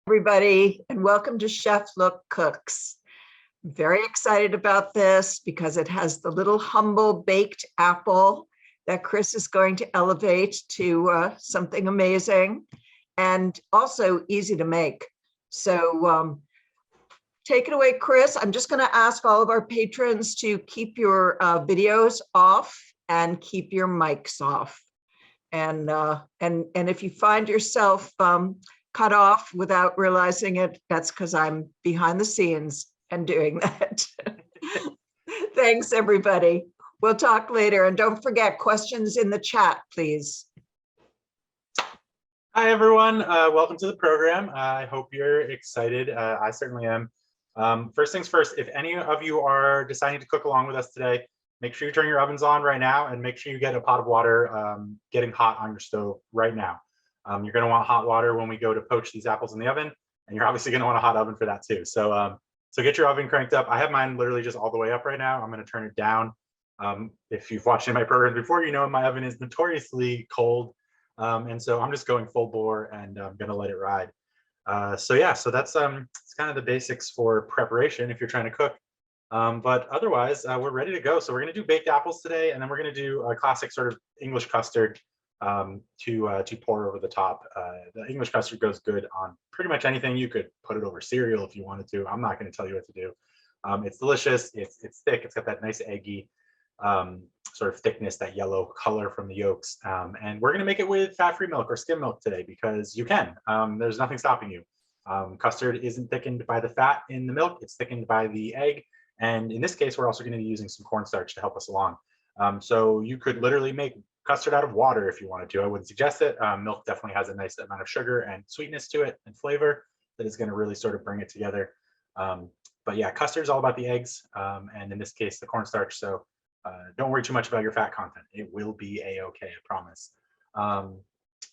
Everybody, and welcome to Chef Look Cooks. I'm very excited about this because it has the little humble baked apple that Chris is going to elevate to something amazing and also easy to make. So take it away, Chris. I'm just going to ask all of our patrons to keep your videos off and keep your mics off. And if you find yourself cut off without realizing it, that's because I'm behind the scenes and doing that. Thanks, everybody. We'll talk later. And don't forget, questions in the chat, please. Hi, everyone. Welcome to the program. I hope you're excited. I certainly am. First things first, if any of you are deciding to cook along with us today, make sure you turn your ovens on right now and make sure you get a pot of water getting hot on your stove right now. You're going to want hot water when we go to poach these apples in the oven, and you're obviously going to want a hot oven for that too. So get your oven cranked up. I have mine literally just all the way up right now. I'm going to turn it down. If you've watched any of my programs before, you know my oven is notoriously cold, and so I'm just going full bore and I'm going to let it ride. So that's it's kind of the basics for preparation if you're trying to cook. But otherwise, we're ready to go. So we're going to do baked apples today, and then we're going to do a classic sort of English custard to pour over the top. The English custard goes good on pretty much anything. You could put it over cereal if you wanted to. I'm not going to tell you what to do. It's delicious. It's thick. It's got that nice eggy sort of thickness, that yellow color from the yolks. And we're going to make it with fat-free milk or skim milk today because you can. There's nothing stopping you. Custard isn't thickened by the fat in the milk. It's thickened by the egg. And in this case, we're also going to be using some cornstarch to help us along. So you could literally make custard out of water if you wanted to. I wouldn't suggest it. Milk definitely has a nice amount of sugar and sweetness to it and flavor that is going to really sort of bring it together. But yeah, custard is all about the eggs, and in this case, the cornstarch. So don't worry too much about your fat content. It will be a-okay, I promise.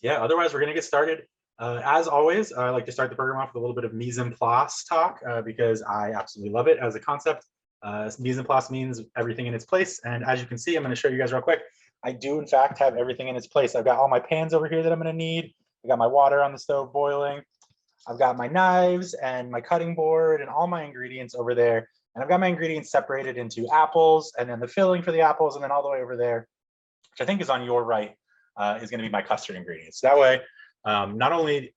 Yeah, otherwise, we're going to get started. As always, I like to start the program off with a little bit of mise en place talk because I absolutely love it as a concept. Mise en place means everything in its place. And as you can see, I'm going to show you guys real quick. I do, in fact, have everything in its place. I've got all my pans over here that I'm going to need. I got my water on the stove boiling. I've got my knives and my cutting board and all my ingredients over there. And I've got my ingredients separated into apples and then the filling for the apples. And then all the way over there, which I think is on your right, is going to be my custard ingredients. That way, not only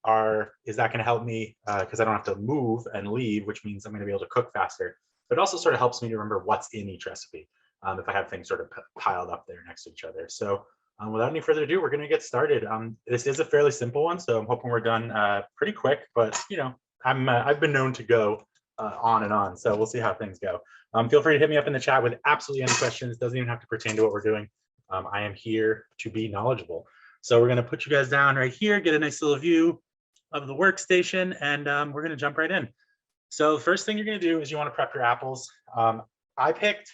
is that going to help me because I don't have to move and leave, which means I'm going to be able to cook faster, but it also sort of helps me to remember what's in each recipe if I have things sort of piled up there next to each other. So without any further ado, we're going to get started. This is a fairly simple one, so I'm hoping we're done pretty quick, but you know, I've been known to go on and on, so we'll see how things go. Feel free to hit me up in the chat with absolutely any questions. Doesn't even have to pertain to what we're doing. I am here to be knowledgeable. So we're going to put you guys down right here, get a nice little view of the workstation, and we're going to jump right in. So the first thing you're going to do is you want to prep your apples. I picked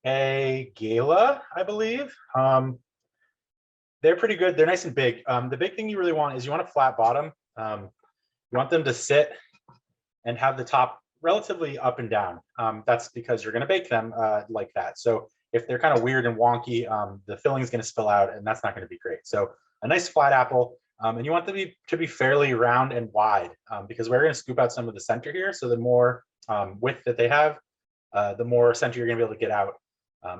a Gala, I believe. They're pretty good. They're nice and big. The big thing you really want is you want a flat bottom. You want them to sit and have the top relatively up and down. That's because you're going to bake them like that. So if they're kind of weird and wonky, the filling is going to spill out, and that's not going to be great. So a nice flat apple, and you want them to be fairly round and wide because we're going to scoop out some of the center here. So the more width that they have, the more center you're going to be able to get out.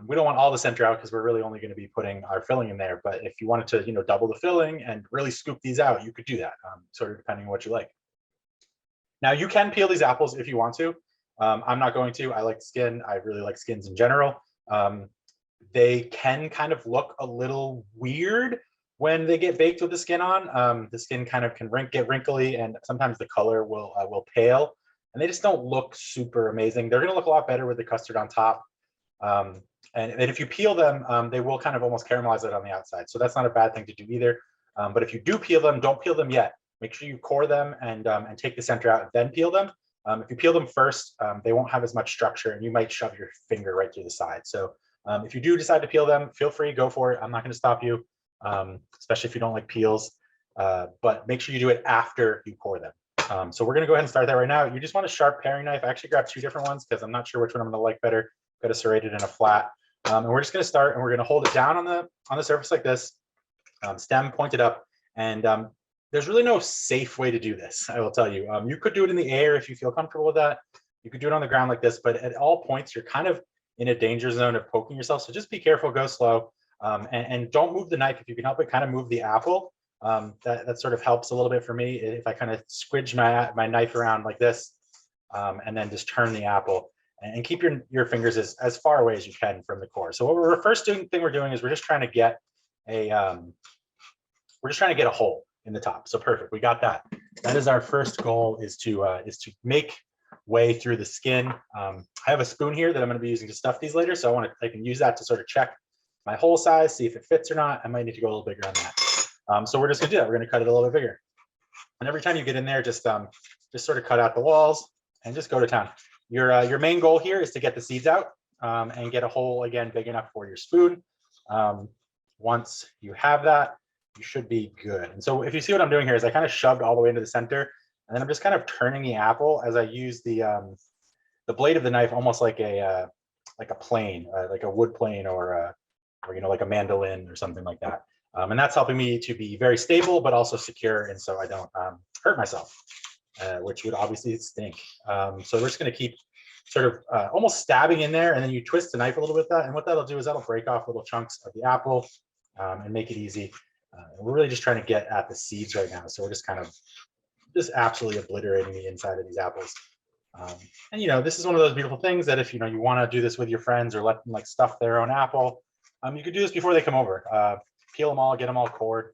We don't want all the center out because we're really only going to be putting our filling in there. But if you wanted to, you know, double the filling and really scoop these out, you could do that, sort of depending on what you like. Now you can peel these apples if you want to. I'm not going to. I like skin. I really like skins in general. They can kind of look a little weird when they get baked with the skin on. The skin kind of can get wrinkly, and sometimes the color will pale, and they just don't look super amazing. They're going to look a lot better with the custard on top. And if you peel them, they will kind of almost caramelize it on the outside. So that's not a bad thing to do either. But if you do peel them, don't peel them yet. Make sure you core them and take the center out and then peel them. If you peel them first, they won't have as much structure and you might shove your finger right through the side. So if you do decide to peel them, feel free, go for it. I'm not going to stop you, especially if you don't like peels. But make sure you do it after you core them. So we're going to go ahead and start that right now. You just want a sharp paring knife. I actually grabbed two different ones because I'm not sure which one I'm going to like better. Got a serrated and a flat. And we're just going to start, and we're going to hold it down on the surface like this, stem pointed up, and there's really no safe way to do this, I will tell you. You could do it in the air if you feel comfortable with that. You could do it on the ground like this, but at all points, you're kind of in a danger zone of poking yourself. So just be careful, go slow, and don't move the knife. If you can help it, kind of move the apple. That sort of helps a little bit for me if I kind of squidge my knife around like this, and then just turn the apple and keep your fingers as far away as you can from the core. So what we're first thing we're doing is we're just trying to get a hole in the top. So perfect, we got that. That is our first goal, is to make way through the skin. I have a spoon here that I'm going to be using to stuff these later, so I can use that to sort of check my hole size, see if it fits or not. I might need to go a little bigger on that. So we're just going to do that. We're going to cut it a little bit bigger. And every time you get in there, just sort of cut out the walls and just go to town. Your main goal here is to get the seeds out and get a hole again big enough for your spoon. Once you have that, you should be good. And so if you see what I'm doing here is I kind of shoved all the way into the center, and then I'm just kind of turning the apple as I use the blade of the knife almost like a plane, like a wood plane or like a mandolin or something like that. And that's helping me to be very stable, but also secure, and so I don't hurt myself, which would obviously stink. So we're just going to keep sort of almost stabbing in there, and then you twist the knife a little bit with that, and what that'll do is that'll break off little chunks of the apple and make it easy. We're really just trying to get at the seeds right now, so we're just kind of absolutely obliterating the inside of these apples. And this is one of those beautiful things that if you want to do this with your friends or let them like stuff their own apple, you could do this before they come over. Peel them all, get them all cored,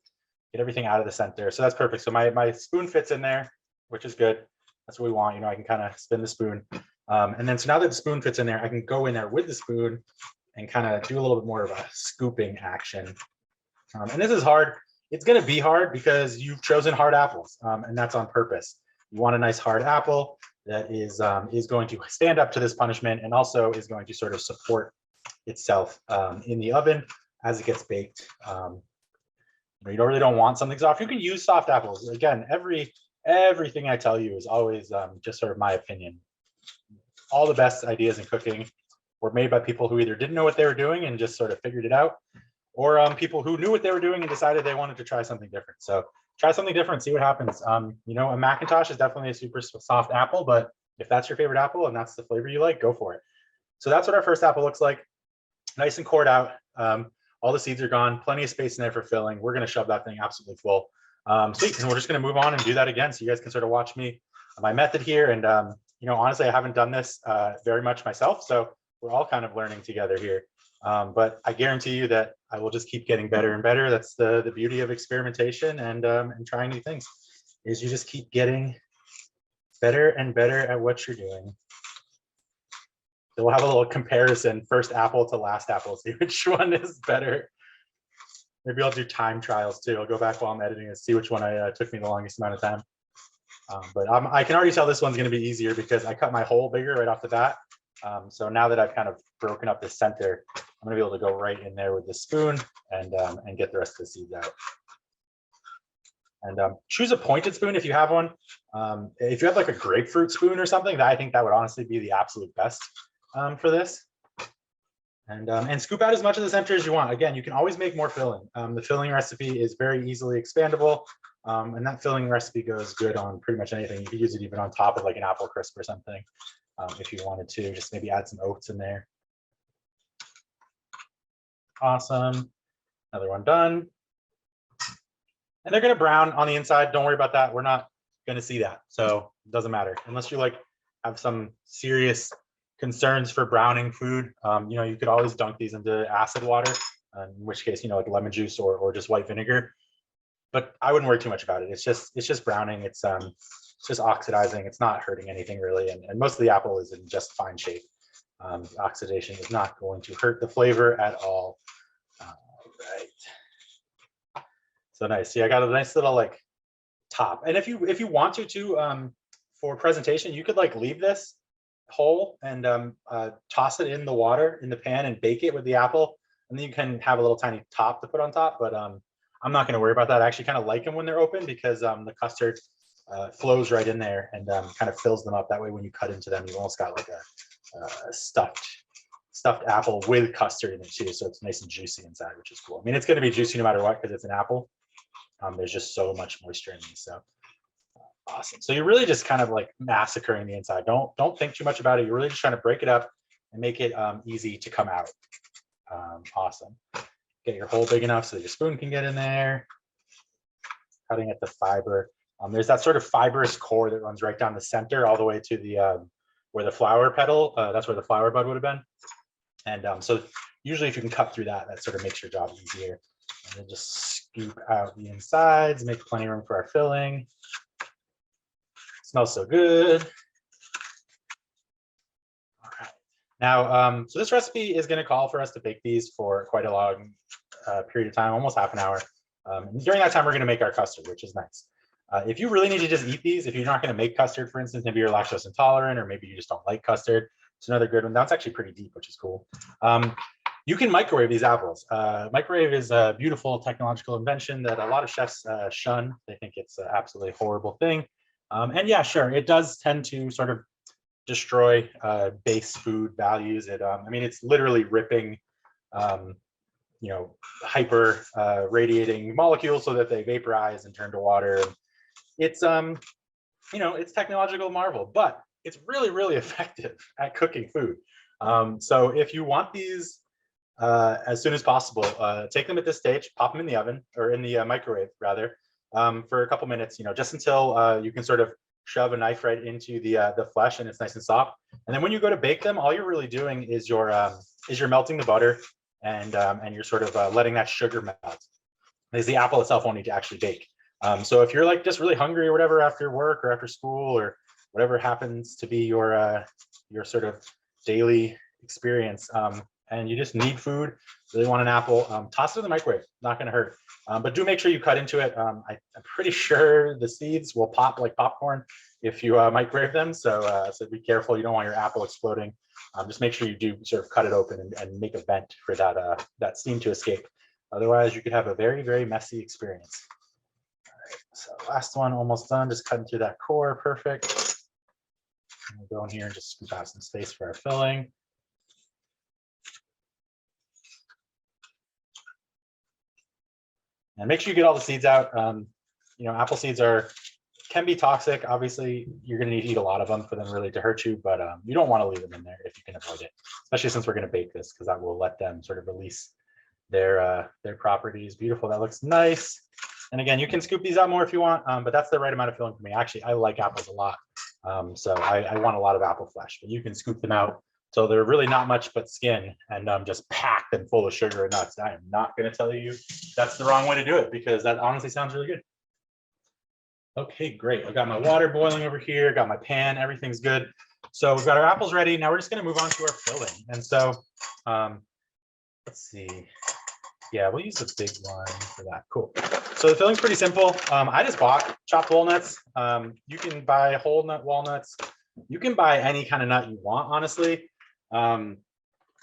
get everything out of the center. So that's perfect. So my spoon fits in there, which is good. That's what we want. I can kind of spin the spoon. And then so now that the spoon fits in there, I can go in there with the spoon and kind of do a little bit more of a scooping action. And this is hard. It's going to be hard because you've chosen hard apples, and that's on purpose. You want a nice hard apple that is going to stand up to this punishment and also is going to sort of support itself in the oven as it gets baked. You don't want something soft. You can use soft apples. Again, everything I tell you is always just sort of my opinion. All the best ideas in cooking were made by people who either didn't know what they were doing and just sort of figured it out, or people who knew what they were doing and decided they wanted to try something different. So try something different, see what happens. A Macintosh is definitely a super soft apple, but if that's your favorite apple and that's the flavor you like, go for it. So that's what our first apple looks like. Nice and cored out. All the seeds are gone, plenty of space in there for filling. We're going to shove that thing absolutely full. Sweet, and we're just going to move on and do that again, so you guys can sort of watch me, my method here. And honestly, I haven't done this very much myself, so we're all kind of learning together here. But I guarantee you that I will just keep getting better and better. That's the beauty of experimentation and trying new things, is you just keep getting better and better at what you're doing. So we'll have a little comparison, first apple to last apple, see which one is better. Maybe I'll do time trials too. I'll go back while I'm editing and see which one took me the longest amount of time. But I can already tell this one's going to be easier because I cut my hole bigger right off the bat. So now that I've kind of broken up the center, I'm going to be able to go right in there with the spoon and get the rest of the seeds out. And choose a pointed spoon if you have one. If you have like a grapefruit spoon or something, I think that would honestly be the absolute best for this. And scoop out as much of the center as you want. Again, you can always make more filling. The filling recipe is very easily expandable, and that filling recipe goes good on pretty much anything. You could use it even on top of like an apple crisp or something, if you wanted to. Just maybe add some oats in there. Awesome. Another one done. And they're going to brown on the inside. Don't worry about that. We're not going to see that, so it doesn't matter unless you have some serious concerns for browning food. You could always dunk these into acid water, in which case, like lemon juice or just white vinegar. But I wouldn't worry too much about it. It's just browning. It's just oxidizing. It's not hurting anything really. And most of the apple is in just fine shape. Oxidation is not going to hurt the flavor at all. Right. So nice. See, I got a nice little top. And if you want to for presentation, you could leave this whole and toss it in the water in the pan and bake it with the apple, and then you can have a little tiny top to put on top. But I'm not going to worry about that. I actually kind of like them when they're open because the custard flows right in there and kind of fills them up. That way when you cut into them, you've almost got like a stuffed apple with custard in it too, so it's nice and juicy inside, which is cool. I mean, it's going to be juicy no matter what because it's an apple, There's just so much moisture in these. So awesome. So you're really just kind of like massacring the inside. Don't think too much about it. You're really just trying to break it up and make it easy to come out. Awesome. Get your hole big enough so that your spoon can get in there. Cutting at the fiber. There's that sort of fibrous core that runs right down the center all the way to the where the flower petal, that's where the flower bud would have been. And so usually if you can cut through that, that sort of makes your job easier. And then just scoop out the insides, make plenty of room for our filling. Smells so good. All right. Now, so this recipe is going to call for us to bake these for quite a long period of time, almost half an hour. And during that time, we're going to make our custard, which is nice. If you really need to just eat these, if you're not going to make custard, for instance, maybe you're lactose intolerant, or maybe you just don't like custard, it's another good one. That's actually pretty deep, which is cool. You can microwave these apples. Microwave is a beautiful technological invention that a lot of chefs shun. They think it's an absolutely horrible thing. And yeah, sure, it does tend to sort of destroy base food values. I mean, it's literally ripping hyper radiating molecules so that they vaporize and turn to water. It's it's technological marvel, but it's really, really effective at cooking food. So if you want these as soon as possible, take them at this stage, pop them in the oven, or in the microwave rather, for a couple minutes, just until you can sort of shove a knife right into the flesh and it's nice and soft. And then when you go to bake them, all you're really doing is you're melting the butter, and you're sort of letting that sugar melt, because the apple itself won't need to actually bake. So if you're like just really hungry or whatever after work or after school or whatever happens to be your sort of daily experience, and you just need food, really want an apple, toss it in the microwave, not going to hurt. But do make sure you cut into it. I'm pretty sure the seeds will pop like popcorn if you microwave them. So be careful. You don't want your apple exploding. Just make sure you do sort of cut it open and make a vent for that steam to escape. Otherwise, you could have a very, very messy experience. All right, so last one, almost done. Just cutting through that core, perfect. We'll go in here and just scoop out some space for our filling. And make sure you get all the seeds out. Apple seeds can be toxic. Obviously, you're going to need to eat a lot of them for them really to hurt you, but you don't want to leave them in there if you can avoid it, especially since we're going to bake this, because that will let them sort of release their properties. Beautiful. That looks nice. And again, you can scoop these out more if you want, but that's the right amount of filling for me. Actually, I like apples a lot, so I want a lot of apple flesh, but you can scoop them out so they're really not much but skin, and just packed and full of sugar and nuts. I am not going to tell you that's the wrong way to do it, because that honestly sounds really good. Okay, great. I've got my water boiling over here, got my pan, everything's good. So we've got our apples ready. Now we're just going to move on to our filling. And so let's see. Yeah, we'll use the big one for that. Cool. So the filling's pretty simple. I just bought chopped walnuts. You can buy whole nut walnuts. You can buy any kind of nut you want, honestly. I'm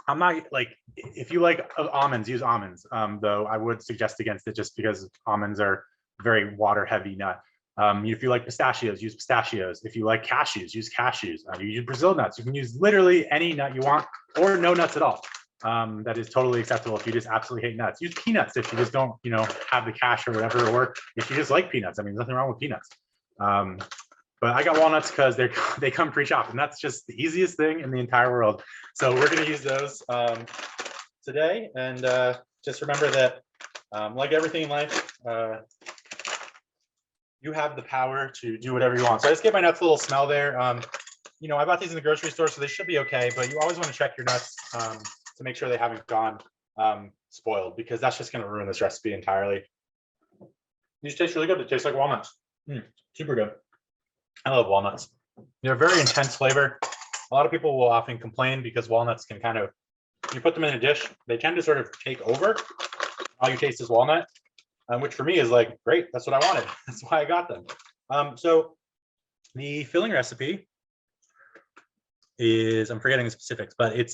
not like, if you like almonds, use almonds. Though I would suggest against it just because almonds are very water heavy nut. If you like pistachios, use pistachios. If you like cashews, use cashews. You use Brazil nuts. You can use literally any nut you want, or no nuts at all. That is totally acceptable if you just absolutely hate nuts. Use peanuts if you just don't, have the cash or whatever, or if you just like peanuts. I mean, there's nothing wrong with peanuts. But I got walnuts because they come pre-chopped, and that's just the easiest thing in the entire world. So we're going to use those today, and just remember that, like everything in life, you have the power to do whatever you want. So I just gave my nuts a little smell there. I bought these in the grocery store, so they should be okay. But you always want to check your nuts to make sure they haven't gone spoiled, because that's just going to ruin this recipe entirely. These taste really good. They taste like walnuts. Super good. I love walnuts. They're a very intense flavor. A lot of people will often complain because walnuts can kind of, you put them in a dish, they tend to sort of take over. All you taste is walnut, which for me is like, great, that's what I wanted. That's why I got them. So the filling recipe is, I'm forgetting the specifics, but it's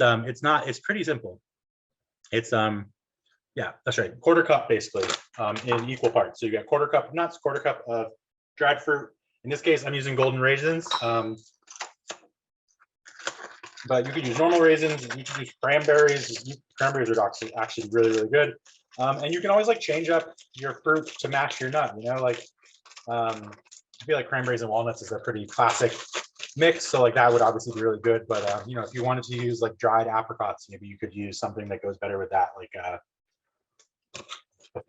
pretty simple. It's, yeah, that's right, quarter cup basically, in equal parts. So you got quarter cup of nuts, quarter cup of dried fruit. In this case, I'm using golden raisins, but you could use normal raisins. You could use cranberries. Cranberries are actually really, really good. And you can always like change up your fruit to match your nut, you know, like I feel like cranberries and walnuts is a pretty classic mix. So like that would obviously be really good. But you know, if you wanted to use like dried apricots, maybe you could use something that goes better with that, like a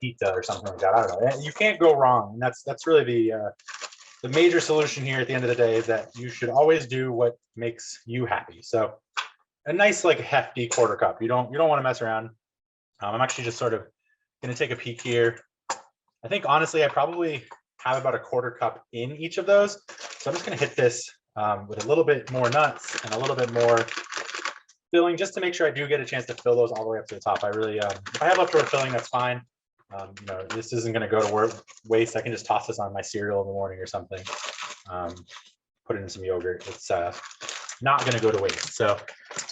pizza or something like that. I don't know. You can't go wrong. And that's really the major solution here at the end of the day is that you should always do what makes you happy. So a nice like hefty quarter cup. You don't want to mess around. I'm actually just sort of going to take a peek here. I think honestly, I probably have about a quarter cup in each of those. So I'm just going to hit this with a little bit more nuts and a little bit more filling, just to make sure I do get a chance to fill those all the way up to the top. I really, if I have leftover filling, that's fine. You know, this isn't going to go to waste. I can just toss this on my cereal in the morning or something. Put it in some yogurt. It's not going to go to waste. So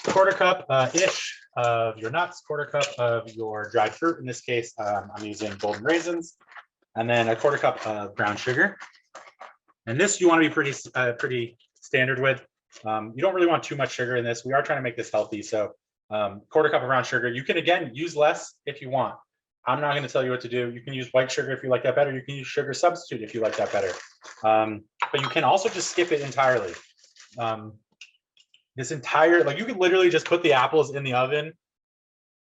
quarter cup ish of your nuts, quarter cup of your dried fruit. In this case, I'm using golden raisins, and then a quarter cup of brown sugar. And this you want to be pretty standard with. You don't really want too much sugar in this. We are trying to make this healthy. So quarter cup of brown sugar. You can, again, use less if you want. I'm not going to tell you what to do. You can use white sugar if you like that better. You can use sugar substitute if you like that better. But you can also just skip it entirely. This entire, like you could literally just put the apples in the oven,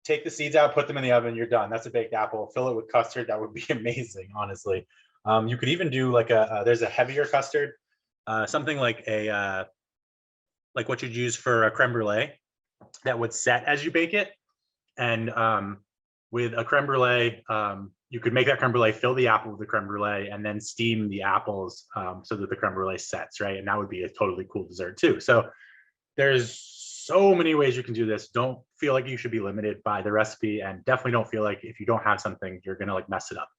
take the seeds out, put them in the oven, you're done. That's a baked apple. Fill it with custard. That would be amazing, honestly. You could even do like there's a heavier custard, something like like what you'd use for a creme brulee that would set as you bake it. And with a creme brulee, you could make that creme brulee, fill the apple with the creme brulee, and then steam the apples so that the creme brulee sets, right? And that would be a totally cool dessert too. So there's so many ways you can do this. Don't feel like you should be limited by the recipe, and definitely don't feel like if you don't have something, you're gonna like mess it up.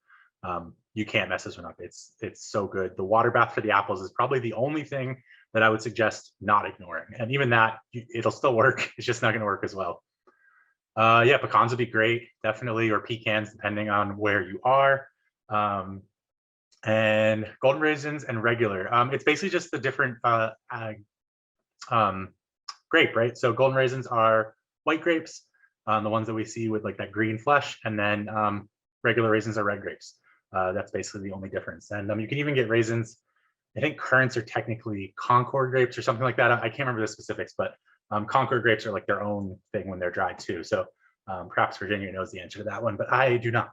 You can't mess this one up. It's so good. The water bath for the apples is probably the only thing that I would suggest not ignoring. And even that, it'll still work. It's just not gonna work as well. Yeah, pecans would be great, definitely, or pecans, depending on where you are. And golden raisins and regular. It's basically just the different grape, right? So golden raisins are white grapes, the ones that we see with like that green flesh, and then regular raisins are red grapes. That's basically the only difference. And you can even get raisins. I think currants are technically Concord grapes or something like that. I can't remember the specifics, but Concord grapes are like their own thing when they're dried too. So perhaps Virginia knows the answer to that one, but I do not.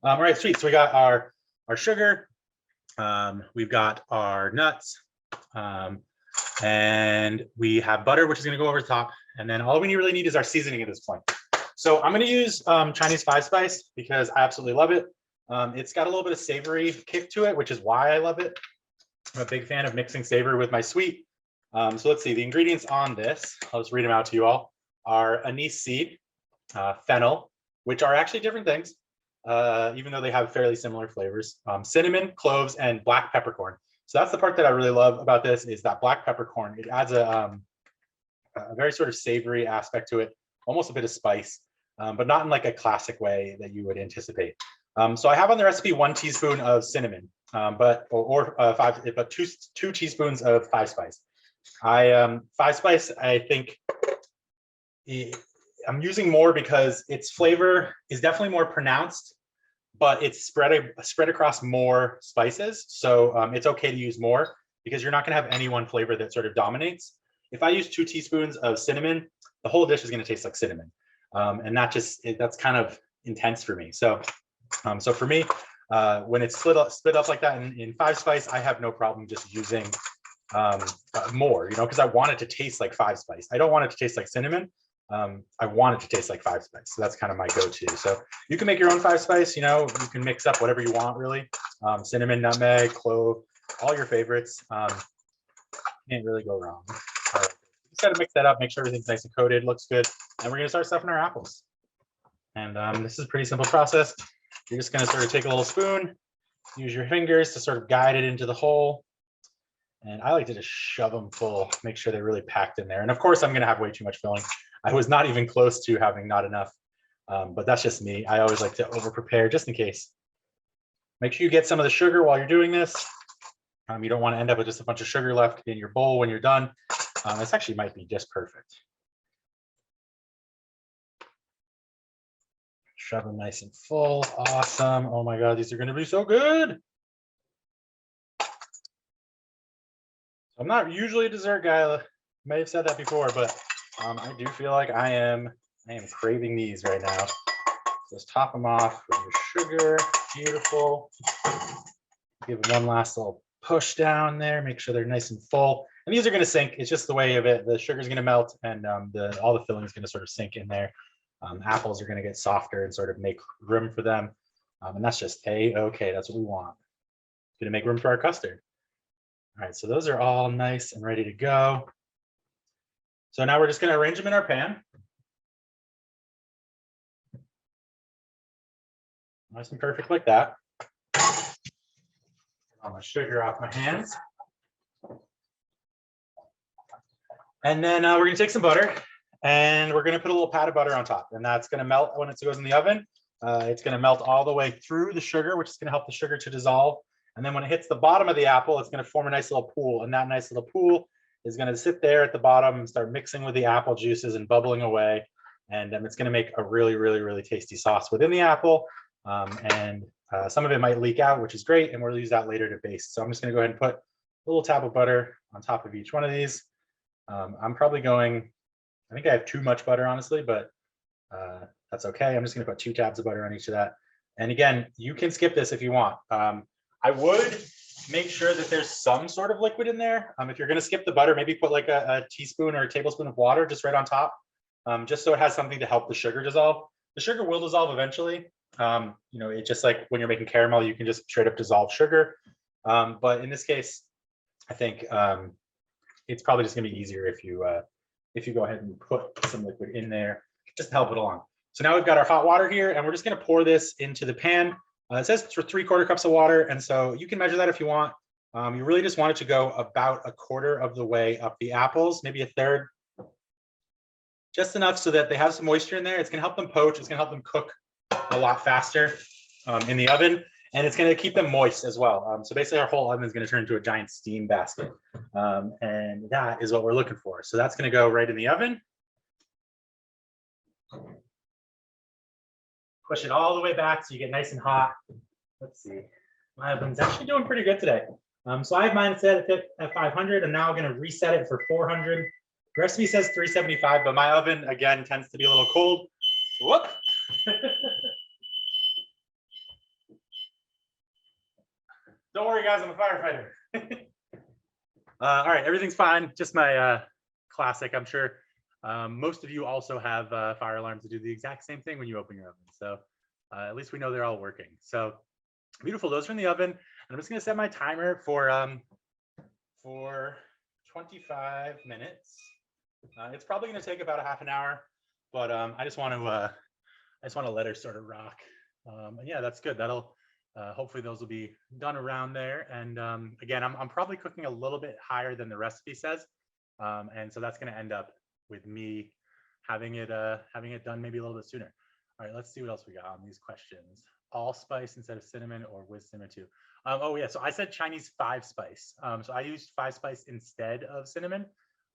All right, sweet. So we got our sugar, we've got our nuts, and we have butter, which is going to go over the top. And then all we really need is our seasoning at this point. So I'm going to use Chinese 5-spice because I absolutely love it. It's got a little bit of savory kick to it, which is why I love it. I'm a big fan of mixing savory with my sweet. So let's see, the ingredients on this, I'll just read them out to you all, are anise seed, fennel, which are actually different things, even though they have fairly similar flavors, cinnamon, cloves, and black peppercorn. So that's the part that I really love about this, is that black peppercorn. It adds a very sort of savory aspect to it, almost a bit of spice, but not in like a classic way that you would anticipate. So I have on the recipe 1 teaspoon of cinnamon, but two teaspoons of 5-spice. 5-spice, I think I'm using more because its flavor is definitely more pronounced, but it's spread across more spices. So it's okay to use more because you're not going to have any one flavor that sort of dominates. If I use 2 teaspoons of cinnamon, the whole dish is going to taste like cinnamon, and that's kind of intense for me. So for me, when it's split up like that in 5-spice, I have no problem just using more, you know, because I want it to taste like 5-spice. I don't want it to taste like cinnamon. I want it to taste like 5-spice. So that's kind of my go-to. So you can make your own 5-spice, you know, you can mix up whatever you want, really. Cinnamon, nutmeg, clove, all your favorites. Can't really go wrong. Just got to mix that up, make sure everything's nice and coated, looks good. And we're going to start stuffing our apples. And this is a pretty simple process. You're just going to sort of take a little spoon, use your fingers to sort of guide it into the hole. And I like to just shove them full, make sure they're really packed in there. And of course, I'm going to have way too much filling. I was not even close to having not enough, but that's just me. I always like to over prepare just in case. Make sure you get some of the sugar while you're doing this. You don't want to end up with just a bunch of sugar left in your bowl when you're done. This actually might be just perfect. shove them nice and full. Awesome. Oh my God, these are gonna be so good. I'm not usually a dessert guy. I may have said that before, but I do feel like I am craving these right now. Just top them off with your sugar. Beautiful. Give them one last little push down there. Make sure they're nice and full. And these are going to sink. It's just the way of it. The sugar is going to melt, and all the filling is going to sort of sink in there. Apples are going to get softer and sort of make room for them. And that's just okay. That's what we want. Going to make room for our custard. All right, so those are all nice and ready to go. So now we're just going to arrange them in our pan. Nice and perfect like that. All my sugar off my hands. And then we're going to take some butter and we're going to put a little pat of butter on top. And that's going to melt when it goes in the oven. It's going to melt all the way through the sugar, which is going to help the sugar to dissolve. And then when it hits the bottom of the apple, it's going to form a nice little pool. And that nice little pool is going to sit there at the bottom and start mixing with the apple juices and bubbling away. And it's going to make a really, really, really tasty sauce within the apple. Some of it might leak out, which is great. And we'll use that later to baste. So I'm just going to go ahead and put a little tab of butter on top of each one of these. I'm probably going, I think I have too much butter, honestly, but that's okay. I'm just going to put 2 tabs of butter on each of that. And again, you can skip this if you want. I would make sure that there's some sort of liquid in there. If you're going to skip the butter, maybe put like a teaspoon or a tablespoon of water just right on top, just so it has something to help the sugar dissolve. The sugar will dissolve eventually. It's just like when you're making caramel, you can just straight up dissolve sugar. But in this case, I think it's probably just going to be easier if you go ahead and put some liquid in there just to help it along. So now we've got our hot water here, and we're just going to pour this into the pan. It says for 3/4 cups of water, and so you can measure that if you want. You really just want it to go about 1/4 of the way up the apples, maybe 1/3, just enough so that they have some moisture in there. It's going to help them poach. It's going to help them cook a lot faster in the oven, and it's going to keep them moist as well. So basically, our whole oven is going to turn into a giant steam basket, and that is what we're looking for. So that's going to go right in the oven. Push it all the way back so you get nice and hot. Let's see. My oven's actually doing pretty good today. So I have mine set at 500, and now I'm going to reset it for 400. The recipe says 375, but my oven, again, tends to be a little cold. Whoop. Don't worry, guys, I'm a firefighter. All right, everything's fine. Just my classic, I'm sure. Most of you also have fire alarms that do the exact same thing when you open your oven. So at least we know they're all working. So beautiful. Those are in the oven. And I'm just going to set my timer for 25 minutes. It's probably going to take about a half an hour, but I just want to let her sort of rock. And yeah, that's good. That'll hopefully those will be done around there. And again, I'm probably cooking a little bit higher than the recipe says. And so that's going to end up with me having it done maybe a little bit sooner. All right, let's see what else we got on these questions. Allspice instead of cinnamon, or with cinnamon too? Oh yeah, so I said Chinese 5-spice. So I used 5-spice instead of cinnamon,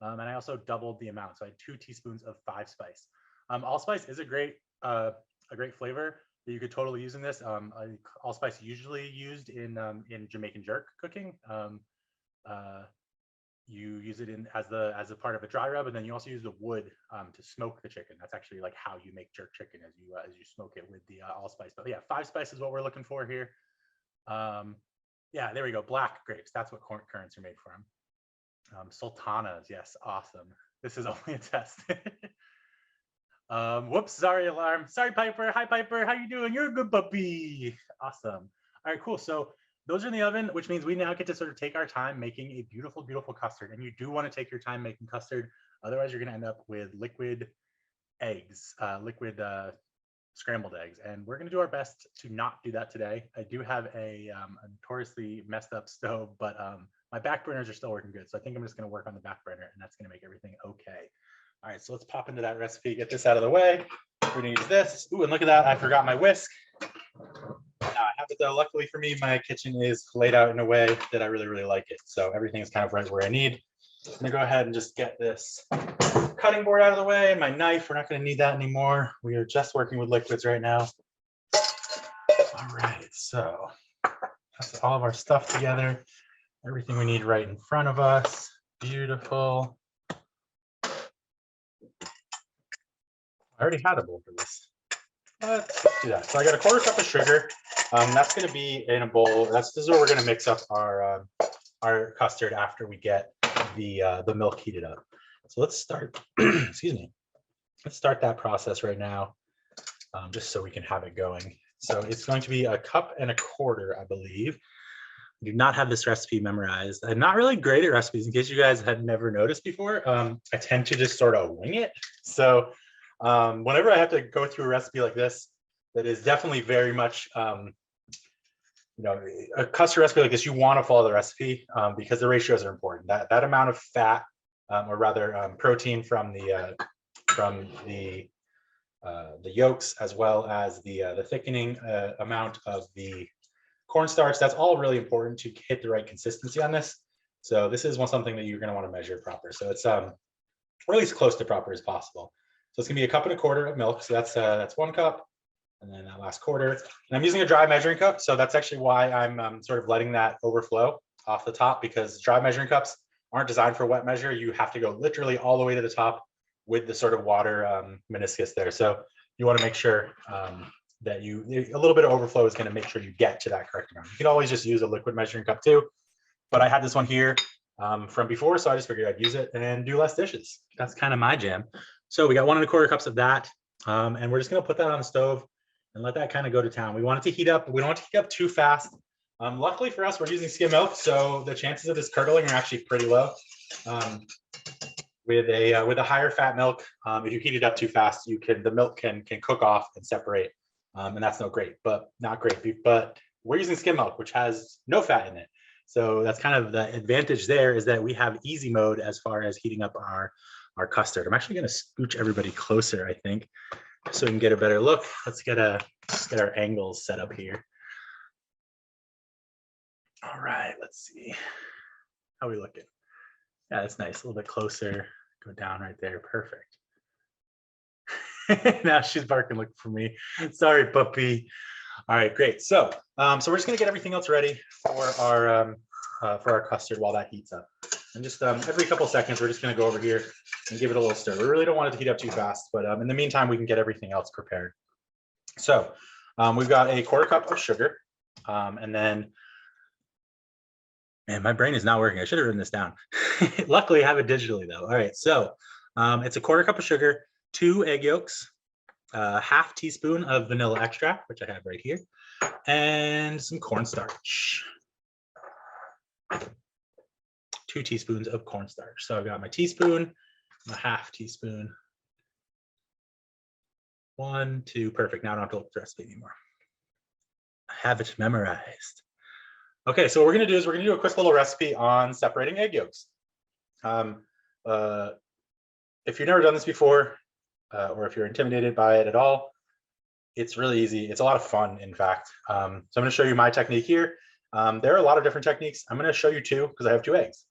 and I also doubled the amount. So I had 2 teaspoons of 5-spice. Allspice is a great flavor that you could totally use in this. Allspice usually used in Jamaican jerk cooking. You use it as a part of a dry rub, and then you also use the wood to smoke the chicken. That's actually like how you make jerk chicken, as you smoke it with the allspice. But yeah, 5-spice is what we're looking for here. Yeah, there we go. Black grapes. That's what currants are made from. Sultanas. Yes, awesome. This is only a test. Whoops, sorry, alarm. Sorry, Piper. Hi, Piper. How you doing? You're a good puppy. Awesome. All right, cool. So those are in the oven, which means we now get to sort of take our time making a beautiful, beautiful custard. And you do want to take your time making custard. Otherwise, you're going to end up with liquid eggs, scrambled eggs. And we're going to do our best to not do that today. I do have a notoriously messed up stove, but my back burners are still working good. So I think I'm just going to work on the back burner, and that's going to make everything okay. All right, so let's pop into that recipe, get this out of the way. We're going to use this. Ooh, and look at that. I forgot my whisk. I have it though. Luckily for me, my kitchen is laid out in a way that I really, really like it. So everything is kind of right where I need. I'm gonna go ahead and just get this cutting board out of the way. My knife, we're not gonna need that anymore. We are just working with liquids right now. All right, so that's all of our stuff together. Everything we need right in front of us. Beautiful. I already had a bowl for this. Let's do that. So I got a 1/4 cup of sugar. That's going to be in a bowl. This is where we're going to mix up our custard after we get the milk heated up. So let's start. Excuse me. Let's start that process right now, just so we can have it going. So it's going to be 1 1/4 cups, I believe. I do not have this recipe memorized. I'm not really great at recipes, in case you guys had never noticed before. I tend to just sort of wing it. So whenever I have to go through a recipe like this, that is definitely very much, a custard recipe like this, you want to follow the recipe because the ratios are important. That amount of fat, or rather protein from the yolks, as well as the thickening amount of the cornstarch, that's all really important to hit the right consistency on this. So this is something that you're going to want to measure proper. So it's or at least close to proper as possible. So it's going to be 1 1/4 cups of milk. So that's 1 cup, and then that last quarter. And I'm using a dry measuring cup, so that's actually why I'm sort of letting that overflow off the top, because dry measuring cups aren't designed for wet measure. You have to go literally all the way to the top with the sort of water meniscus there. So you want to make sure that a little bit of overflow is going to make sure you get to that correct amount. You can always just use a liquid measuring cup too, but I had this one here from before, so I just figured I'd use it and do less dishes. That's kind of my jam. So we got 1 1/4 cups of that, and we're just going to put that on the stove and let that kind of go to town. We want it to heat up. We don't want it to heat up too fast. Luckily for us, we're using skim milk, so the chances of this curdling are actually pretty low. With a higher fat milk, if you heat it up too fast, the milk can cook off and separate, and that's not great. But we're using skim milk, which has no fat in it. So that's kind of the advantage there, is that we have easy mode as far as heating up our custard. I'm actually going to scooch everybody closer, I think, so we can get a better look. Let's get our angles set up here. All right, let's see. How are we looking? Yeah, that's nice. A little bit closer. Go down right there. Perfect. Now she's barking, looking for me. Sorry, puppy. All right, great. So we're just gonna get everything else ready for our custard while that heats up. And just every couple seconds, we're just gonna go over here and give it a little stir. We really don't want it to heat up too fast, but in the meantime, we can get everything else prepared. So we've got a 1/4 cup of sugar, and then, man, my brain is not working. I should have written this down. Luckily, I have it digitally though. All right, so it's a 1/4 cup of sugar, 2 egg yolks, 1/2 teaspoon of vanilla extract, which I have right here, and some cornstarch. 2 teaspoons of cornstarch. So I've got my teaspoon, my 1/2 teaspoon. 1, 2, perfect. Now I don't have to look at the recipe anymore. I have it memorized. Okay, so what we're gonna do is we're gonna do a quick little recipe on separating egg yolks. If you've never done this before, or if you're intimidated by it at all, it's really easy. It's a lot of fun, in fact. So I'm gonna show you my technique here. There are a lot of different techniques. I'm gonna show you 2 because I have 2 eggs.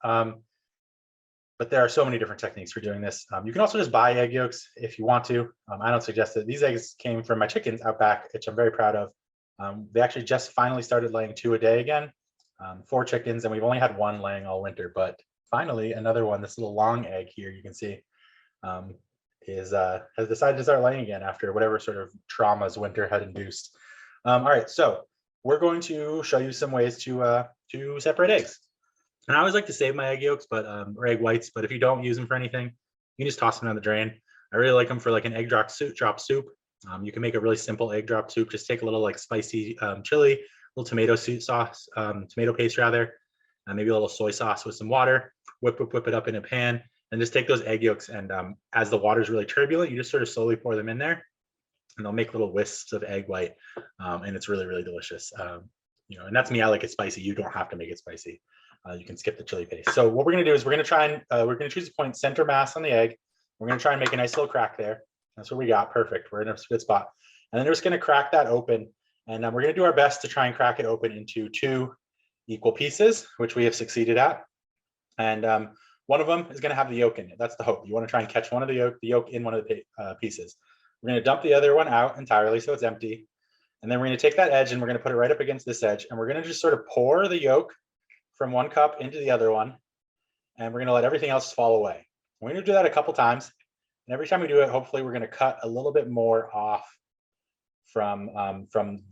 But there are so many different techniques for doing this. You can also just buy egg yolks if you want to. I don't suggest it. These eggs came from my chickens out back, which I'm very proud of. They actually just finally started laying 2 a day again. 4 chickens, and we've only had 1 laying all winter, but finally another one, this little long egg here, you can see, has decided to start laying again after whatever sort of traumas winter had induced. All right, so we're going to show you some ways to separate eggs. And I always like to save my egg yolks, or egg whites, but if you don't use them for anything, you can just toss them down the drain. I really like them for like an egg drop soup. You can make a really simple egg drop soup. Just take a little like spicy chili, little tomato sauce, tomato paste rather, maybe a little soy sauce with some water, whip it up in a pan, and just take those egg yolks, and as the water is really turbulent, you just sort of slowly pour them in there, and they'll make little wisps of egg white, and it's really, really delicious. And that's me. I like it spicy. You don't have to make it spicy. You can skip the chili paste. So what we're gonna do is we're gonna choose a point center mass on the egg. We're gonna try and make a nice little crack there. That's what we got. Perfect. We're in a good spot. And then we're just gonna crack that open. And we're going to do our best to try and crack it open into 2 equal pieces, which we have succeeded at. And one of them is going to have the yolk in it. That's the hope. You want to try and catch one of the yolk in one of the pieces. We're going to dump the other one out entirely so it's empty. And then we're going to take that edge and we're going to put it right up against this edge. And we're going to just sort of pour the yolk from one cup into the other one. And we're going to let everything else fall away. We're going to do that a couple times. And every time we do it, hopefully we're going to cut a little bit more off from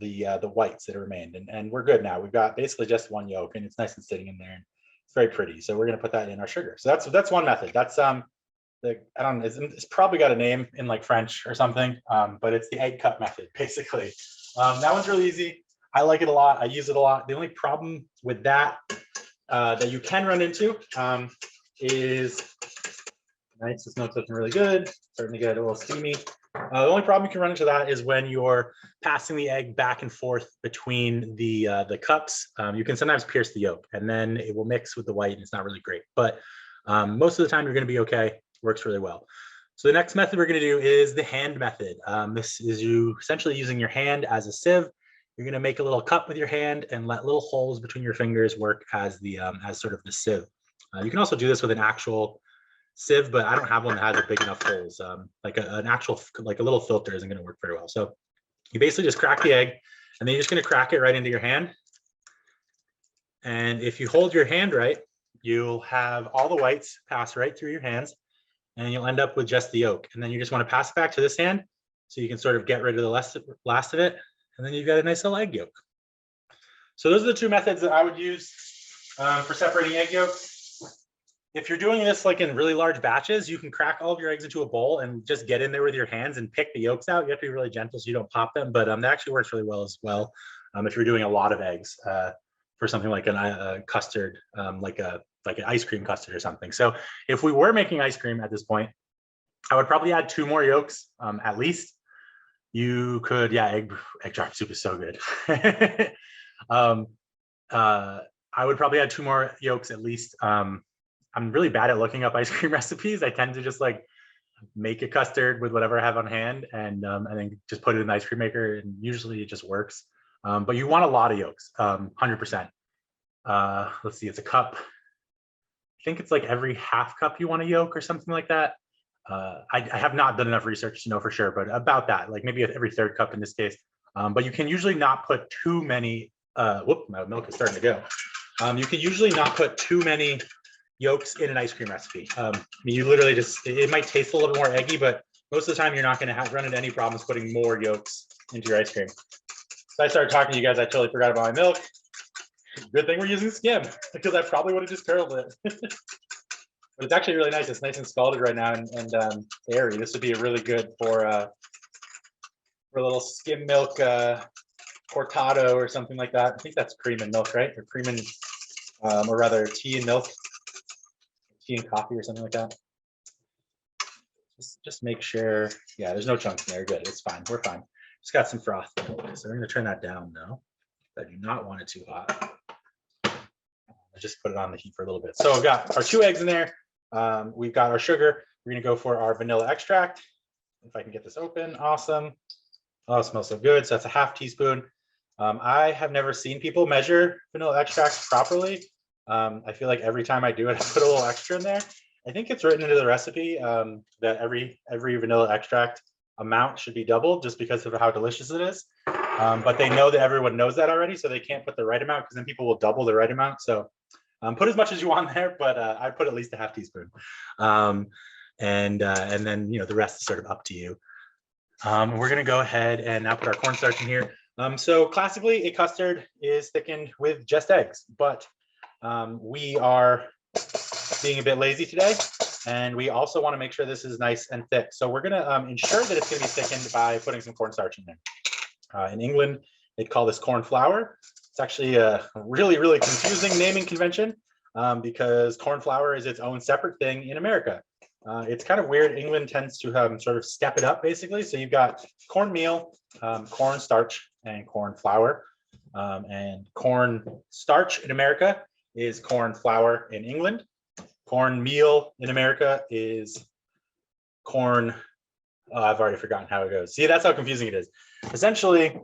the whites that remained. And we're good now. We've got basically just one yolk and it's nice and sitting in there. And it's very pretty. So we're going to put that in our sugar. So that's one method. That's I don't know, it's probably got a name in like French or something, but it's the egg cup method, basically. That one's really easy. I like it a lot. I use it a lot. The only problem with that that you can run into is, nice, the smoke's looking really good, starting to get a little steamy. The only problem you can run into that is when you're passing the egg back and forth between the cups. You can sometimes pierce the yolk and then it will mix with the white and it's not really great. But most of the time you're going to be okay. Works really well. So the next method we're going to do is the hand method. This is you essentially using your hand as a sieve. You're going to make a little cup with your hand and let little holes between your fingers work as the as sort of the sieve. You can also do this with an actual sieve, but I don't have one that has a big enough holes. Like an actual, like a little filter isn't going to work very well. So you basically just crack the egg and then you're just going to crack it right into your hand. And if you hold your hand right, you'll have all the whites pass right through your hands and you'll end up with just the yolk. And then you just want to pass it back to this hand so you can sort of get rid of the last of it. And then you've got a nice little egg yolk. So those are the two methods that I would use for separating egg yolks. If you're doing this like in really large batches, you can crack all of your eggs into a bowl and just get in there with your hands and pick the yolks out. You have to be really gentle so you don't pop them, but that actually works really well as well. If you're doing a lot of eggs for something like a custard, like an ice cream custard or something. So if we were making ice cream at this point, I would probably add 2 more yolks at least. You could, yeah, egg drop soup is so good. I would probably add 2 more yolks at least. I'm really bad at looking up ice cream recipes. I tend to just like make a custard with whatever I have on hand and then just put it in the ice cream maker, and usually it just works. But you want a lot of yolks, 100%. Let's see, it's a cup. I think it's like every half cup you want a yolk or something like that. I have not done enough research to know for sure, but about that, like maybe every 3rd cup in this case. But you can usually not put too many, whoop, my milk is starting to go. You can usually not put too many yolks in an ice cream recipe. I mean, you literally just, it might taste a little bit more eggy, but most of the time you're not going to run into any problems putting more yolks into your ice cream. So I started talking to you guys, I totally forgot about my milk. Good thing we're using skim, because I probably would have just curdled it. But it's actually really nice. It's nice and scalded right now and airy. This would be really good for a little skim milk cortado or something like that. I think that's cream and milk, right? Or cream and, or rather tea and milk, tea and coffee or something like that. Just make sure, yeah, there's no chunks in there. Good, it's fine, we're fine. Just got some froth. So we're gonna turn that down now. I do not want it too hot. I just put it on the heat for a little bit. So I've got our 2 eggs in there. We've got our sugar. We're gonna go for our vanilla extract. If I can get this open, awesome. Oh, it smells so good. So that's a ½ teaspoon. I have never seen people measure vanilla extract properly. I feel like every time I do it, I put a little extra in there. I think it's written into the recipe that every vanilla extract amount should be doubled just because of how delicious it is. But they know that everyone knows that already, so they can't put the right amount because then people will double the right amount. So put as much as you want there, but I put at least a ½ teaspoon. And then, you know, the rest is sort of up to you. We're going to go ahead and now put our cornstarch in here. So classically, a custard is thickened with just eggs, but we are being a bit lazy today, and we also want to make sure this is nice and thick. So we're going to ensure that it's going to be thickened by putting some cornstarch in there. In England, they call this corn flour. It's actually a really, really confusing naming convention because corn flour is its own separate thing in America. It's kind of weird. England tends to sort of step it up, basically. So you've got cornmeal, corn starch, and corn flour. And corn starch in America is corn flour in England. Cornmeal in America is corn. Oh, I've already forgotten how it goes. See, that's how confusing it is. Essentially,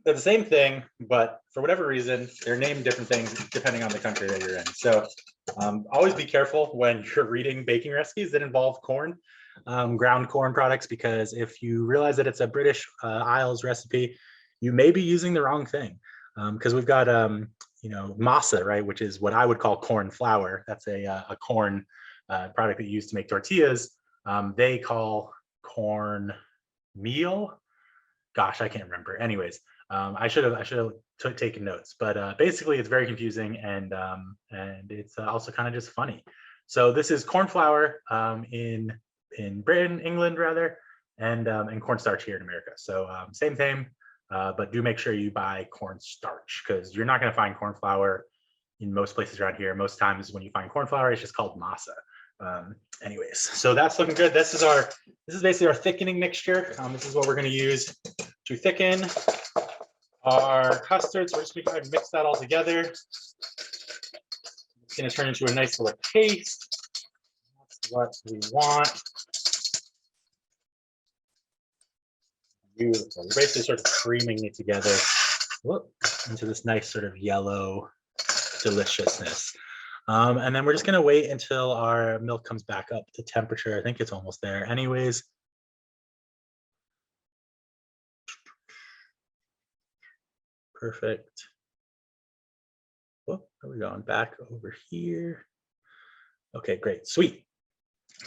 they're the same thing, but for whatever reason, they're named different things depending on the country that you're in. So always be careful when you're reading baking recipes that involve corn, ground corn products, because if you realize that it's a British Isles recipe, you may be using the wrong thing, because we've got masa, right, which is what I would call corn flour. That's a corn product that you use to make tortillas. They call corn meal. Gosh, I can't remember. Anyways, I should have taken notes, but basically it's very confusing, and it's also kind of just funny. So this is corn flour in Britain, England rather, and cornstarch here in America. So same thing, but do make sure you buy cornstarch, because you're not going to find corn flour in most places around here. Most times when you find corn flour, it's just called masa. Anyways, so that's looking good. This is basically our thickening mixture. This is what we're going to use to thicken our custard. So we're just going to go ahead and mix that all together. It's going to turn into a nice little paste. That's what we want. Beautiful. We're basically sort of creaming it together into this nice sort of yellow deliciousness. And then we're just going to wait until our milk comes back up to temperature. I think it's almost there anyways. Perfect. Oh, are we going back over here? Okay, great, sweet.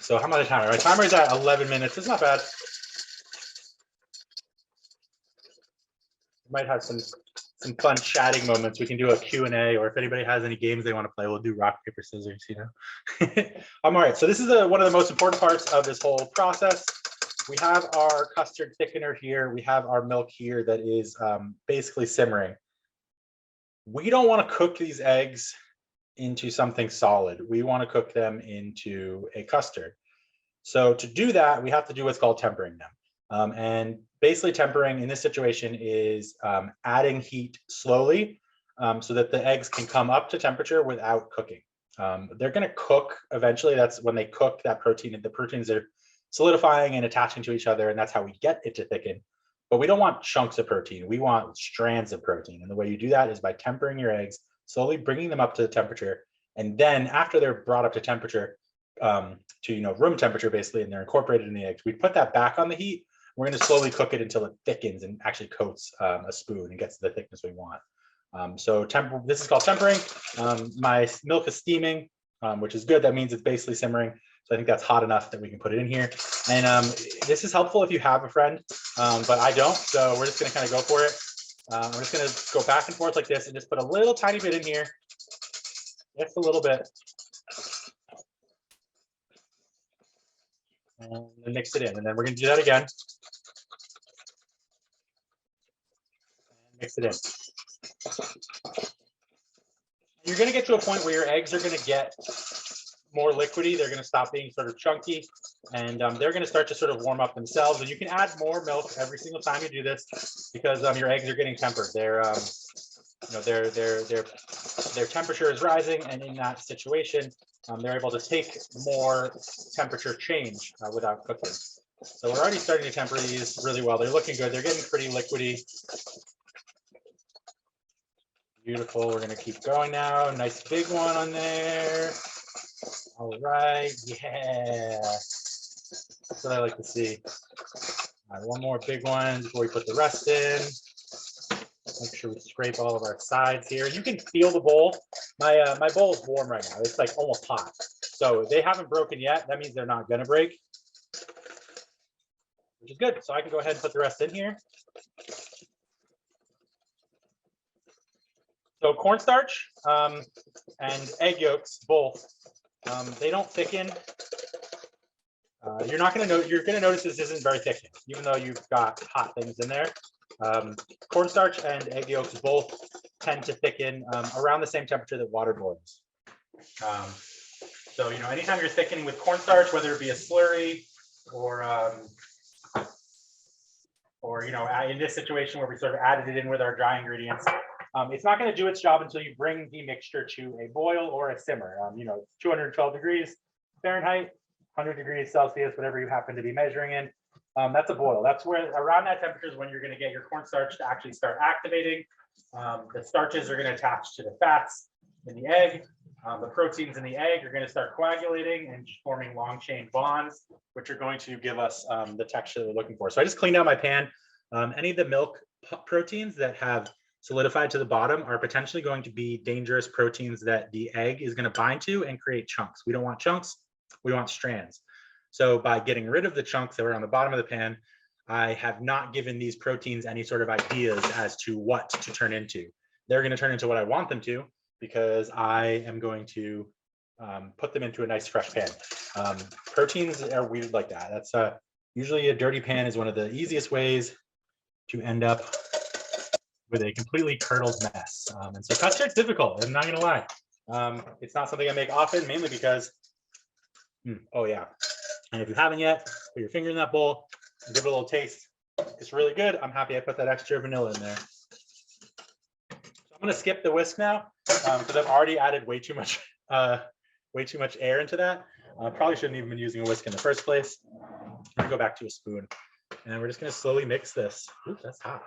So how about the timer? My timer is at 11 minutes. It's not bad. We might have some fun chatting moments. We can do a Q&A, or if anybody has any games they want to play, we'll do rock, paper, scissors, you know. All right, so this is one of the most important parts of this whole process. We have our custard thickener here. We have our milk here that is basically simmering. We don't want to cook these eggs into something solid. We want to cook them into a custard. So to do that, we have to do what's called tempering them. And basically tempering in this situation is adding heat slowly so that the eggs can come up to temperature without cooking. They're going to cook eventually. That's when they cook, that protein, the proteins are solidifying and attaching to each other, and that's how we get it to thicken. But we don't want chunks of protein. We want strands of protein. And the way you do that is by tempering your eggs, slowly bringing them up to the temperature. And then after they're brought up to temperature, to room temperature basically, and they're incorporated in the eggs, we put that back on the heat. We're going to slowly cook it until it thickens and actually coats a spoon and gets to the thickness we want. So this is called tempering. My milk is steaming, which is good. That means it's basically simmering. So I think that's hot enough that we can put it in here. And this is helpful if you have a friend, but I don't. So we're just going to kind of go for it. I'm just going to go back and forth like this and just put a little tiny bit in here. Just a little bit. And then mix it in. And then we're going to do that again. And mix it in. You're going to get to a point where your eggs are going to get more liquidy. They're going to stop being sort of chunky, and they're going to start to sort of warm up themselves. And you can add more milk every single time you do this, because your eggs are getting tempered. Their temperature is rising, and in that situation, they're able to take more temperature change without cooking. So we're already starting to temper these really well. They're looking good. They're getting pretty liquidy. Beautiful. We're going to keep going now. Nice big one on there. All right. Yeah. That's what I like to see. All right, one more big one before we put the rest in. Make sure we scrape all of our sides here. You can feel the bowl. My bowl is warm right now. It's like almost hot. So they haven't broken yet. That means they're not going to break, which is good. So I can go ahead and put the rest in here. So cornstarch and egg yolks, both, they don't thicken. You're going to notice this isn't very thickened, even though you've got hot things in there. Cornstarch and egg yolks both tend to thicken around the same temperature that water boils. So anytime you're thickening with cornstarch, whether it be a slurry or in this situation where we sort of added it in with our dry ingredients, it's not going to do its job until you bring the mixture to a boil or a simmer. 212 degrees Fahrenheit, 100 degrees Celsius, whatever you happen to be measuring in. That's a boil. That's where around that temperature is when you're going to get your cornstarch to actually start activating. The starches are going to attach to the fats in the egg. The proteins in the egg are going to start coagulating and forming long chain bonds, which are going to give us the texture that we're looking for. So I just cleaned out my pan. Any of the milk proteins that have solidified to the bottom are potentially going to be dangerous proteins that the egg is going to bind to and create chunks. We don't want chunks, we want strands. So by getting rid of the chunks that were on the bottom of the pan, I have not given these proteins any sort of ideas as to what to turn into. They're going to turn into what I want them to, because I am going to put them into a nice fresh pan. Proteins are weird like that. That's usually a dirty pan is one of the easiest ways to end up with a completely curdled mess. And so custard's difficult, I'm not gonna lie. It's not something I make often, mainly because, oh yeah. And if you haven't yet, put your finger in that bowl, give it a little taste. It's really good. I'm happy I put that extra vanilla in there. So I'm gonna skip the whisk now, because I've already added way too much air into that. Probably shouldn't even been using a whisk in the first place. I'm gonna go back to a spoon, and we're just gonna slowly mix this. Ooh, that's hot.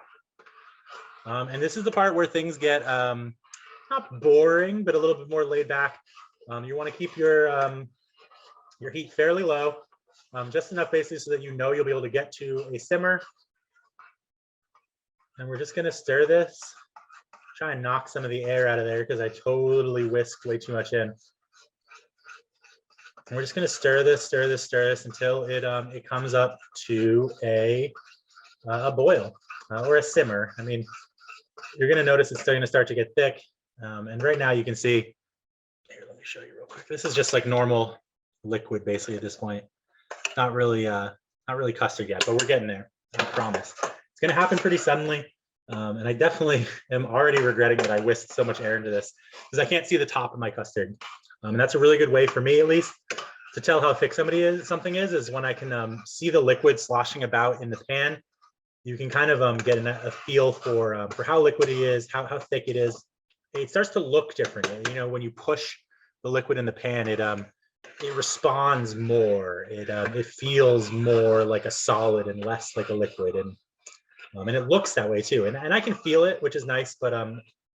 And this is the part where things get not boring, but a little bit more laid back. You want to keep your heat fairly low, just enough basically so that you know you'll be able to get to a simmer. And we're just going to stir this, try and knock some of the air out of there because I totally whisked way too much in. And we're just going to stir this until it comes up to a boil or a simmer. I mean, you're going to notice it's starting to start to get thick. And right now you can see, here, let me show you real quick. This is just like normal liquid basically at this point. Not really custard yet, but we're getting there, I promise. It's going to happen pretty suddenly. And I definitely am already regretting that I whisked so much air into this because I can't see the top of my custard. And that's a really good way for me, at least, to tell how thick something is when I can see the liquid sloshing about in the pan. You can kind of get a feel for how liquid it is, how thick it is. It starts to look different. You know, when you push the liquid in the pan, it responds more. It feels more like a solid and less like a liquid, and it looks that way too. And I can feel it, which is nice. But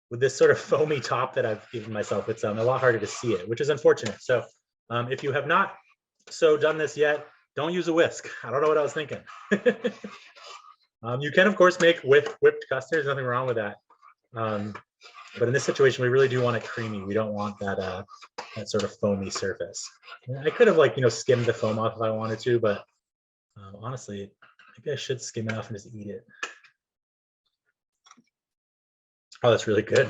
with this sort of foamy top that I've given myself, it's a lot harder to see it, which is unfortunate. So if you have not done this yet, don't use a whisk. I don't know what I was thinking. You can, of course, make whipped custard. There's nothing wrong with that. But in this situation, we really do want it creamy. We don't want that sort of foamy surface. I could have, skimmed the foam off if I wanted to, but honestly, maybe I should skim it off and just eat it. Oh, that's really good.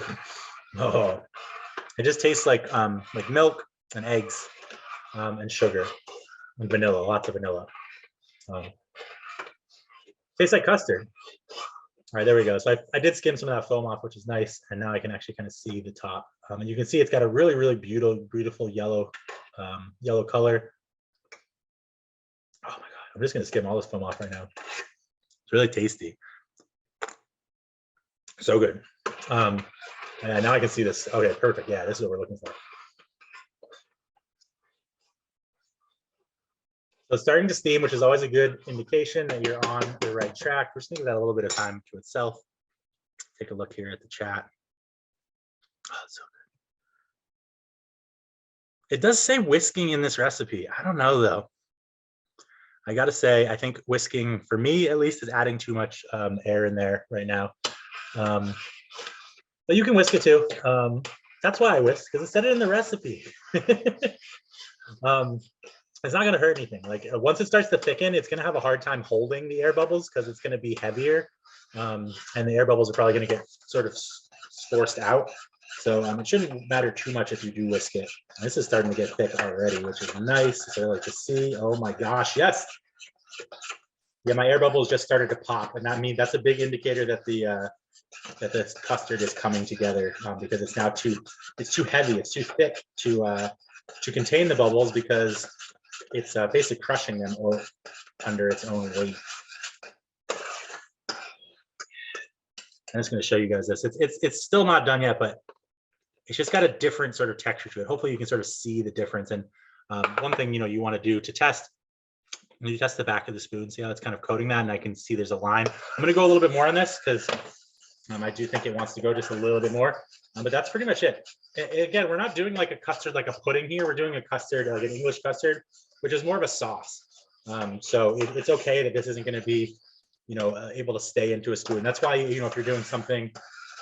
Oh, it just tastes like milk and eggs and sugar and vanilla, lots of vanilla. Tastes like custard. All right, there we go. So I did skim some of that foam off, which is nice. And now I can actually kind of see the top. And you can see it's got a really, really beautiful yellow color. Oh my God, I'm just gonna skim all this foam off right now. It's really tasty. So good. And now I can see this. Okay, perfect. Yeah, this is what we're looking for. So starting to steam, which is always a good indication that you're on the right track. We're just gonna give that a little bit of time to itself. Take a look here at the chat. Oh, it's so good. It does say whisking in this recipe. I don't know though. I gotta say, I think whisking, for me at least, is adding too much air in there right now. But you can whisk it too. That's why I whisk, because it said it in the recipe. It's not going to hurt anything. Like once it starts to thicken, it's going to have a hard time holding the air bubbles because it's going to be heavier, and the air bubbles are probably going to get sort of forced out. So it shouldn't matter too much if you do whisk it. This is starting to get thick already, which is nice. So I like to see. Oh my gosh, yes. Yeah, my air bubbles just started to pop, and that's a big indicator that the custard is coming together because it's now too heavy, it's too thick to contain the bubbles because it's basically crushing them under its own weight. I'm just going to show you guys this. It's still not done yet, but it's just got a different sort of texture to it. Hopefully you can sort of see the difference. And one thing you want to do to test, when you test the back of the spoon, see how it's kind of coating that, and I can see there's a line. I'm going to go a little bit more on this because I do think it wants to go just a little bit more, but that's pretty much it. Again, we're not doing like a custard, like a pudding here. We're doing a custard, like an English custard, which is more of a sauce. So it's okay that this isn't going to be able to stay into a spoon. That's why, if you're doing something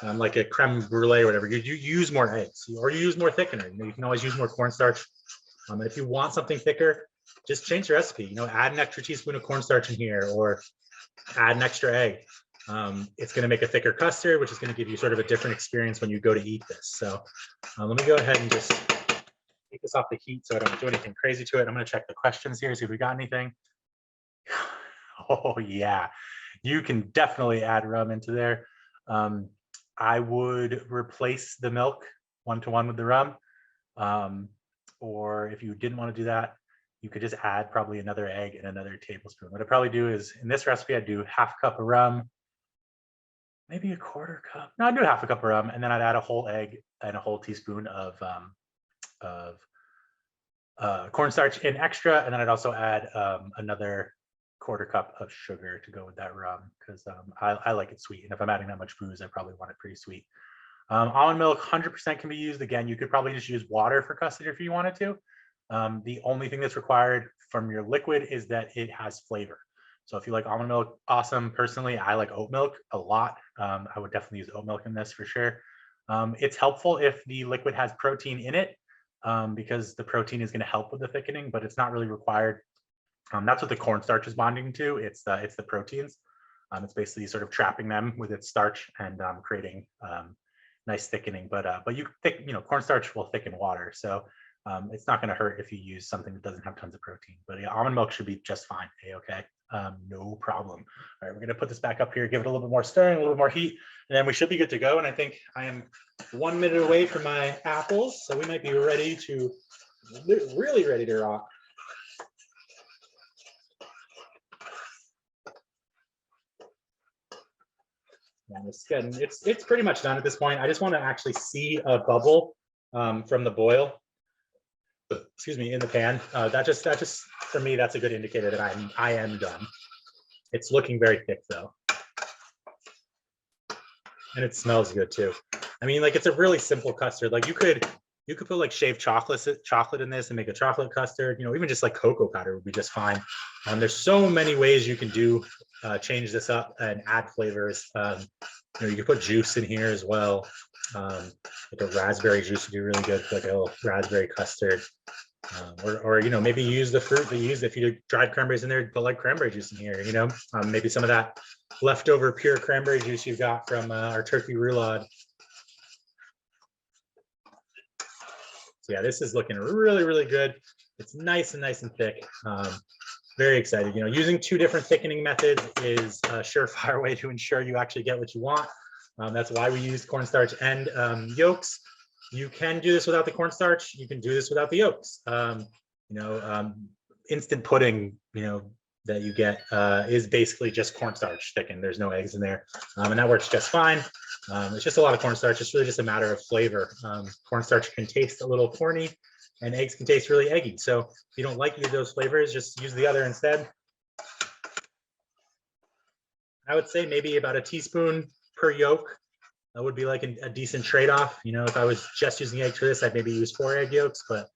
like a creme brulee or whatever, you use more eggs or you use more thickener. You can always use more cornstarch. And if you want something thicker, just change the recipe. Add an extra teaspoon of cornstarch in here, or add an extra egg. It's going to make a thicker custard, which is going to give you sort of a different experience when you go to eat this. So let me go ahead and just take this off the heat so I don't do anything crazy to it. I'm going to check the questions here, see if we got anything. Oh yeah, you can definitely add rum into there. I would replace the milk 1-to-1 with the rum. Or if you didn't want to do that, you could just add probably another egg and another tablespoon. What I'd probably do is, in this recipe, I'd do half a cup of rum, maybe a quarter cup. No, I'd do half a cup of rum, and then I'd add a whole egg and a whole teaspoon of cornstarch in extra, and then I'd also add another quarter cup of sugar to go with that rum, because I like it sweet, and if I'm adding that much booze, I probably want it pretty sweet. Almond milk 100% can be used. Again, you could probably just use water for custard if you wanted to. The only thing that's required from your liquid is that it has flavor. So if you like almond milk, awesome. Personally, I like oat milk a lot. I would definitely use oat milk in this for sure. It's helpful if the liquid has protein in it, because the protein is going to help with the thickening, but it's not really required. That's what the cornstarch is bonding to. It's the proteins. It's basically sort of trapping them with its starch and creating nice thickening. But cornstarch will thicken water, so it's not going to hurt if you use something that doesn't have tons of protein. But yeah, almond milk should be just fine. Okay, no problem. All right, we're going to put this back up here, give it a little bit more stirring, a little bit more heat, and then we should be good to go. And I think I am 1 minute away from my apples, so we might be ready to, really ready to rock. And it's pretty much done at this point. I just want to actually see a bubble from the boil, excuse me, in the pan. That just for me, that's a good indicator that I am done. It's looking very thick though, and it smells good too. I mean, like, it's a really simple custard. Like, you could put like shaved chocolate in this and make a chocolate custard. Even just like cocoa powder would be just fine. There's so many ways you can change this up and add flavors. You could put juice in here as well. Like a raspberry juice would be really good for like a little raspberry custard. Or maybe use the fruit that you use. If you do dried cranberries in there, put like cranberry juice in here. Maybe some of that leftover pure cranberry juice you've got from our turkey roulade. So yeah, this is looking really, really good. It's nice and thick. Very excited. Using 2 different thickening methods is a surefire way to ensure you actually get what you want. That's why we use cornstarch and yolks. You can do this without the cornstarch. You can do this without the yolks. Instant pudding, that you get is basically just cornstarch thickened. There's no eggs in there, and that works just fine. It's just a lot of cornstarch. It's really just a matter of flavor. Cornstarch can taste a little corny, and eggs can taste really eggy. So if you don't like either of those flavors, just use the other instead. I would say maybe about a teaspoon per yolk. That would be like a decent trade-off. If I was just using eggs for this, I'd maybe use 4 egg yolks, but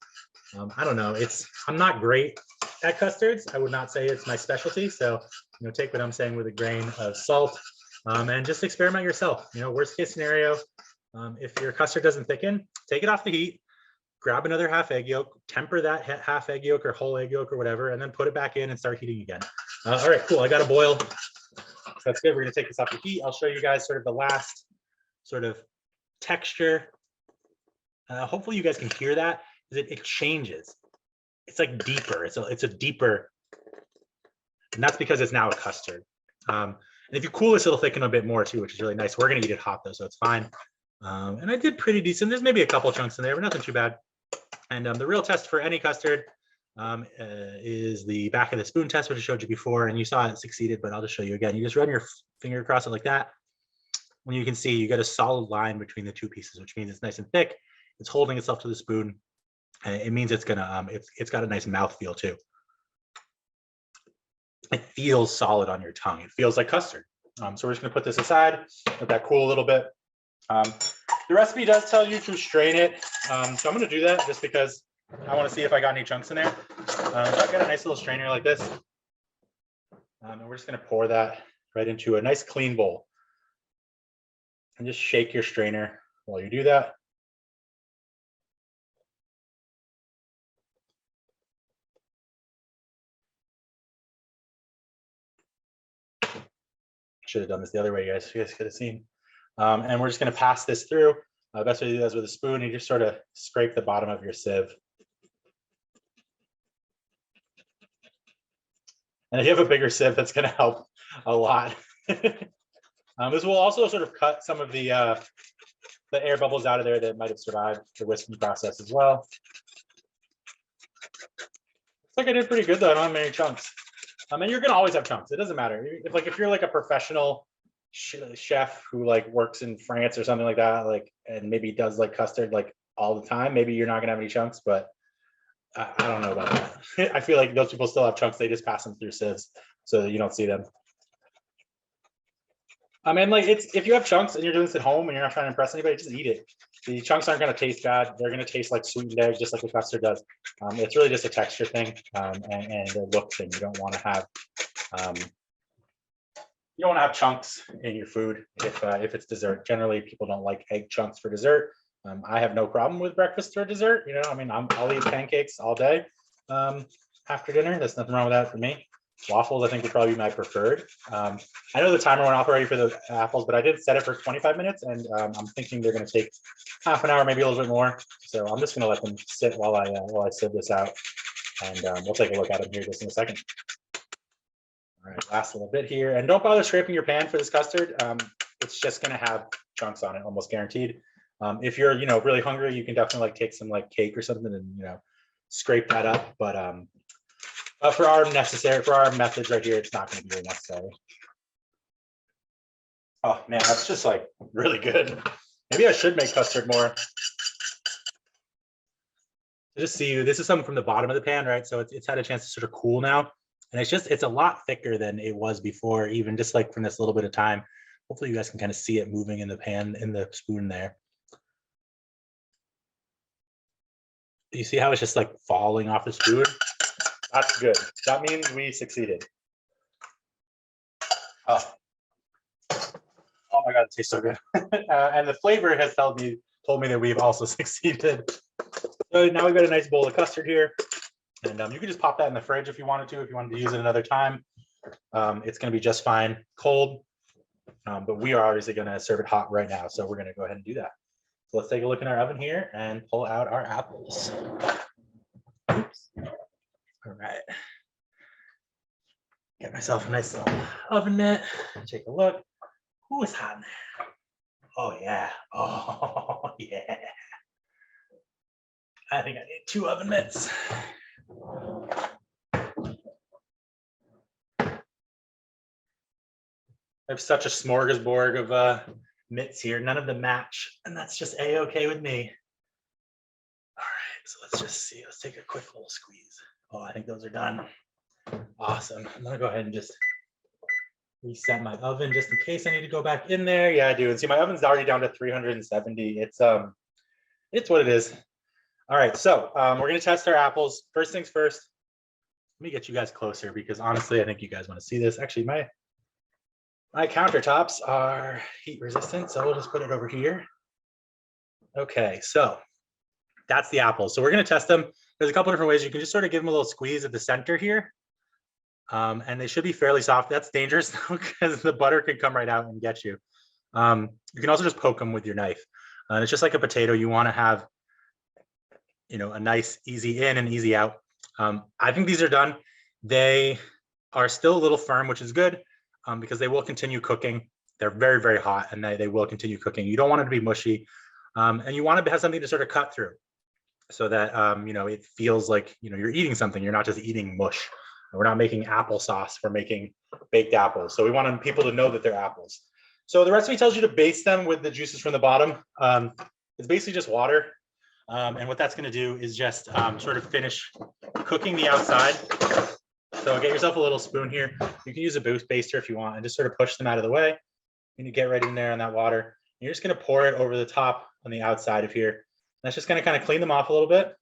I don't know. I'm not great at custards. I would not say it's my specialty. So, take what I'm saying with a grain of salt, and just experiment yourself. Worst case scenario, if your custard doesn't thicken, take it off the heat, grab another half egg yolk, temper that half egg yolk or whole egg yolk or whatever, and then put it back in and start heating again. All right, cool. I got a boil. So that's good. We're going to take this off the heat. I'll show you guys sort of the last sort of texture. Hopefully you guys can hear that. It changes. It's like deeper. It's a deeper, and that's because it's now a custard. And if you cool this, it'll thicken a bit more too, which is really nice. We're going to eat it hot though, so it's fine. And I did pretty decent. There's maybe a couple chunks in there, but nothing too bad. And the real test for any custard is the back of the spoon test, which I showed you before, and you saw it succeeded, but I'll just show you again. You just run your finger across it like that. When you can see, you get a solid line between the 2 pieces, which means it's nice and thick. It's holding itself to the spoon. And it means it's gonna it's got a nice mouthfeel too. It feels solid on your tongue. It feels like custard. So we're just gonna put this aside, let that cool a little bit. The recipe does tell you to strain it. So I'm gonna do that just because I want to see if I got any chunks in there. So I've got a nice little strainer like this. And we're just gonna pour that right into a nice clean bowl. And just shake your strainer while you do that. Should have done this the other way, guys. You guys could have seen. And we're just going to pass this through. Best way to do that is with a spoon. You just sort of scrape the bottom of your sieve. And if you have a bigger sieve, that's going to help a lot. This will also sort of cut some of the air bubbles out of there that might have survived the whisking process as well. Looks like I did pretty good though. I don't have many chunks. And you're gonna always have chunks. It doesn't matter. If you're like a professional chef who like works in France or something like that, like, and maybe does like custard like all the time, maybe you're not gonna have any chunks. But I don't know about that. I feel like those people still have chunks. They just pass them through sieves so that you don't see them. I mean, like, if you have chunks and you're doing this at home and you're not trying to impress anybody, just eat it. The chunks aren't going to taste bad. They're going to taste like sweetened eggs, just like the custard does. It's really just a texture thing and a look thing. You don't want to have chunks in your food if it's dessert. Generally, people don't like egg chunks for dessert. I have no problem with breakfast or dessert. You know, I mean, I'll eat pancakes all day after dinner. There's nothing wrong with that for me. Waffles, I think, would probably be my preferred. I know the timer went off already for the apples, but I did set it for 25 minutes, and I'm thinking they're going to take half an hour, maybe a little bit more. So I'm just going to let them sit while I sieve this out, and we'll take a look at them here just in a second. All right, last little bit here, and don't bother scraping your pan for this custard. It's just going to have chunks on it, almost guaranteed. If you're, really hungry, you can definitely like take some like cake or something and scrape that up, but for our methods right here, it's not going to be really necessary. Oh man, that's just like really good. Maybe I should make custard more. Just see, this is something from the bottom of the pan, right? So it's had a chance to sort of cool now, and it's a lot thicker than it was before, even just like from this little bit of time. Hopefully, you guys can kind of see it moving in the pan, in the spoon there. You see how it's just like falling off the spoon? That's good. That means we succeeded. Oh my God, it tastes so good. And the flavor has told me that we've also succeeded. So now we've got a nice bowl of custard here. And you can just pop that in the fridge if you wanted to use it another time. It's going to be just fine cold. But we are obviously going to serve it hot right now. So we're going to go ahead and do that. So let's take a look in our oven here and pull out our apples. Oops. All right. Get myself a nice little oven mitt. Take a look. Ooh, it's hot in there. Oh yeah. Oh yeah. I think I need 2 oven mitts. I have such a smorgasbord of mitts here. None of them match, and that's just a-okay with me. All right, so let's just see. Let's take a quick little squeeze. Oh, I think those are done. Awesome. I'm gonna go ahead and just reset my oven just in case I need to go back in there. Yeah, I do. And see, my oven's already down to 370. It's what it is. All right, so we're gonna test our apples. First things first. Let me get you guys closer because honestly, I think you guys want to see this. Actually, my countertops are heat resistant, so we'll just put it over here. Okay, so that's the apples. So we're gonna test them. There's a couple different ways. You can just sort of give them a little squeeze at the center here. And they should be fairly soft. That's dangerous because the butter could come right out and get you. You can also just poke them with your knife. And it's just like a potato. You want to have, a nice easy in and easy out. I think these are done. They are still a little firm, which is good because they will continue cooking. They're very, very hot and they will continue cooking. You don't want it to be mushy. And you want to have something to sort of cut through so that, it feels like, you're eating something. You're not just eating mush. We're not making applesauce. We're making baked apples. So we want people to know that they're apples. So the recipe tells you to baste them with the juices from the bottom. It's basically just water. And what that's going to do is just sort of finish cooking the outside. So get yourself a little spoon here. You can use a boost baster if you want and just sort of push them out of the way. And you get right in there on that water. You're just going to pour it over the top on the outside of here. That's just going to kind of clean them off a little bit.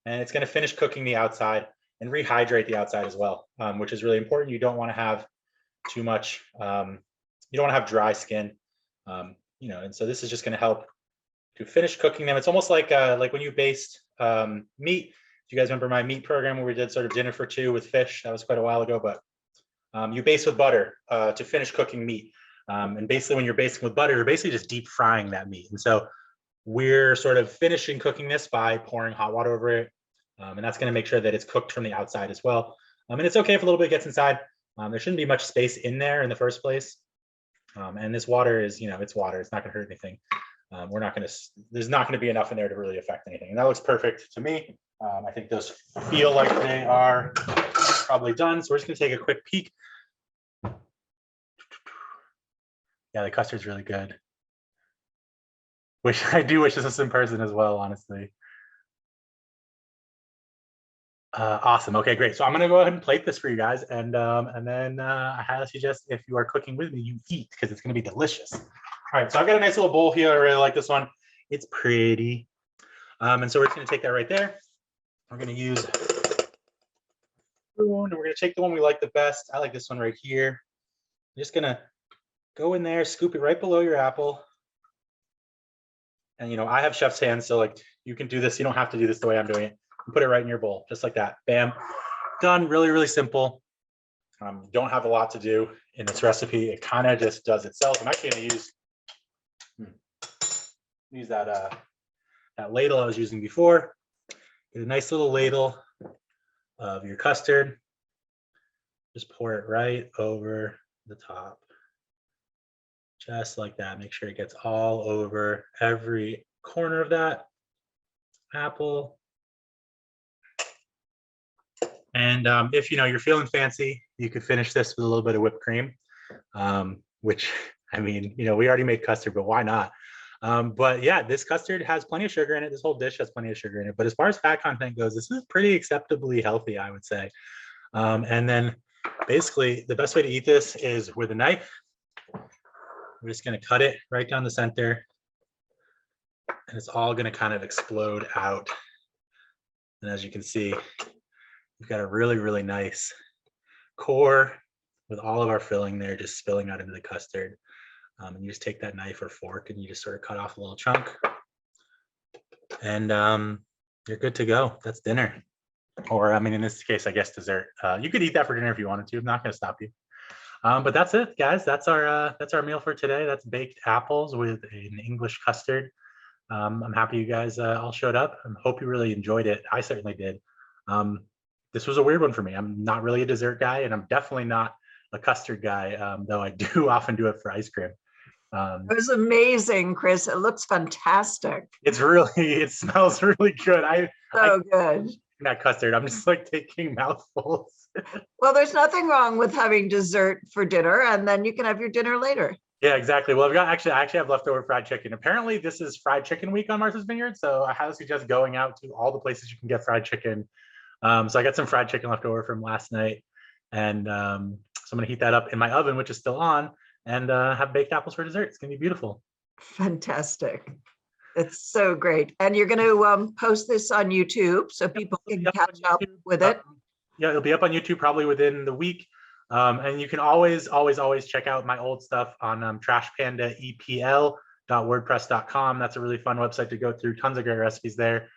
And it's going to finish cooking the outside and rehydrate the outside as well, which is really important. You don't want to have too much. You don't want to have dry skin, and so this is just going to help to finish cooking them. It's almost like when you baste meat. Do you guys remember my meat program where we did sort of dinner for two with fish? That was quite a while ago, but you baste with butter to finish cooking meat. And basically when you're basting with butter, you're basically just deep frying that meat. And so we're sort of finishing cooking this by pouring hot water over it. And that's going to make sure that it's cooked from the outside as well. And it's okay if a little bit gets inside. There shouldn't be much space in there in the first place. And this water is, it's water. It's not going to hurt anything. There's not going to be enough in there to really affect anything. And that looks perfect to me. I think those feel like they are probably done. So we're just going to take a quick peek. Yeah, the custard's really good. I do wish this was in person as well, honestly. Awesome. Okay, great. So I'm going to go ahead and plate this for you guys. And then I highly suggest if you are cooking with me, you eat because it's going to be delicious. All right, so I've got a nice little bowl here. I really like this one. It's pretty. And so we're just going to take that right there. We're going to use a spoon, and we're going to take the one we like the best. I like this one right here. I'm just going to go in there, scoop it right below your apple. And, I have chef's hands, so like you can do this. You don't have to do this the way I'm doing it. Put it right in your bowl, just like that. Bam. Done. Really, really simple. Don't have a lot to do in this recipe. It kind of just does itself. I'm actually going to use that ladle I was using before. Get a nice little ladle of your custard. Just pour it right over the top. Just like that. Make sure it gets all over every corner of that apple. And if you're feeling fancy, you could finish this with a little bit of whipped cream, which, we already made custard, but why not? But yeah, this custard has plenty of sugar in it. This whole dish has plenty of sugar in it. But as far as fat content goes, this is pretty acceptably healthy, I would say. And then basically the best way to eat this is with a knife. We're just going to cut it right down the center. And it's all going to kind of explode out. And as you can see, we've got a really, really nice core with all of our filling there just spilling out into the custard. And you just take that knife or fork and you just sort of cut off a little chunk. And you're good to go. That's dinner. Or, in this case, I guess dessert. You could eat that for dinner if you wanted to. I'm not going to stop you. But that's it, guys. That's our meal for today. That's baked apples with an English custard. I'm happy you guys all showed up. I hope you really enjoyed it. I certainly did. This was a weird one for me. I'm not really a dessert guy, and I'm definitely not a custard guy, though I do often do it for ice cream. It was amazing, Chris. It looks fantastic. It smells really good. So good. That custard, I'm just like taking mouthfuls. Well, there's nothing wrong with having dessert for dinner, and then you can have your dinner later. Yeah, exactly. Well, I actually have leftover fried chicken. Apparently, this is fried chicken week on Martha's Vineyard, so I highly suggest going out to all the places you can get fried chicken. So I got some fried chicken left over from last night, and so I'm gonna heat that up in my oven, which is still on, and have baked apples for dessert. It's gonna be beautiful. Fantastic. It's so great. And you're going to post this on YouTube so people can catch up with it. Yeah, it'll be up on YouTube probably within the week. And you can always check out my old stuff on trashpandaepl.wordpress.com. That's a really fun website to go through. Tons of great recipes there.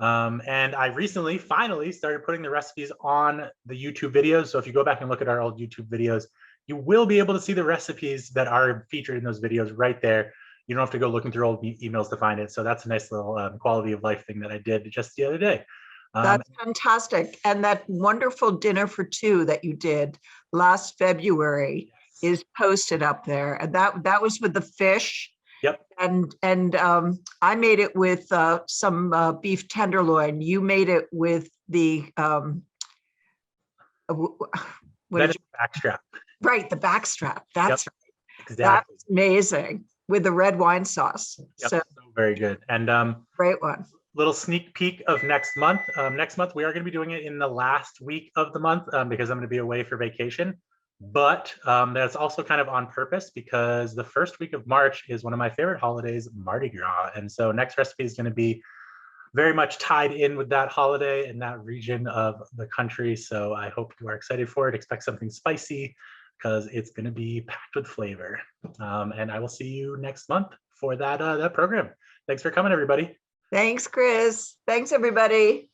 And I recently finally started putting the recipes on the YouTube videos. So if you go back and look at our old YouTube videos, you will be able to see the recipes that are featured in those videos right there. You don't have to go looking through old emails to find it. So that's a nice little quality of life thing that I did just the other day. That's fantastic. And that wonderful dinner for two that you did last February is posted up there. And that was with the fish. Yep. And I made it with some beef tenderloin. You made it with the backstrap. Right, the backstrap. That's right. Exactly. That's amazing. With the red wine sauce. Yep, so very good. And great one. Little sneak peek of next month. Next month, we are going to be doing it in the last week of the month because I'm going to be away for vacation. But that's also kind of on purpose because the first week of March is one of my favorite holidays, Mardi Gras. And so next recipe is going to be very much tied in with that holiday in that region of the country. So I hope you are excited for it. Expect something spicy, because it's going to be packed with flavor. And I will see you next month for that program. Thanks for coming, everybody. Thanks, Chris. Thanks, everybody.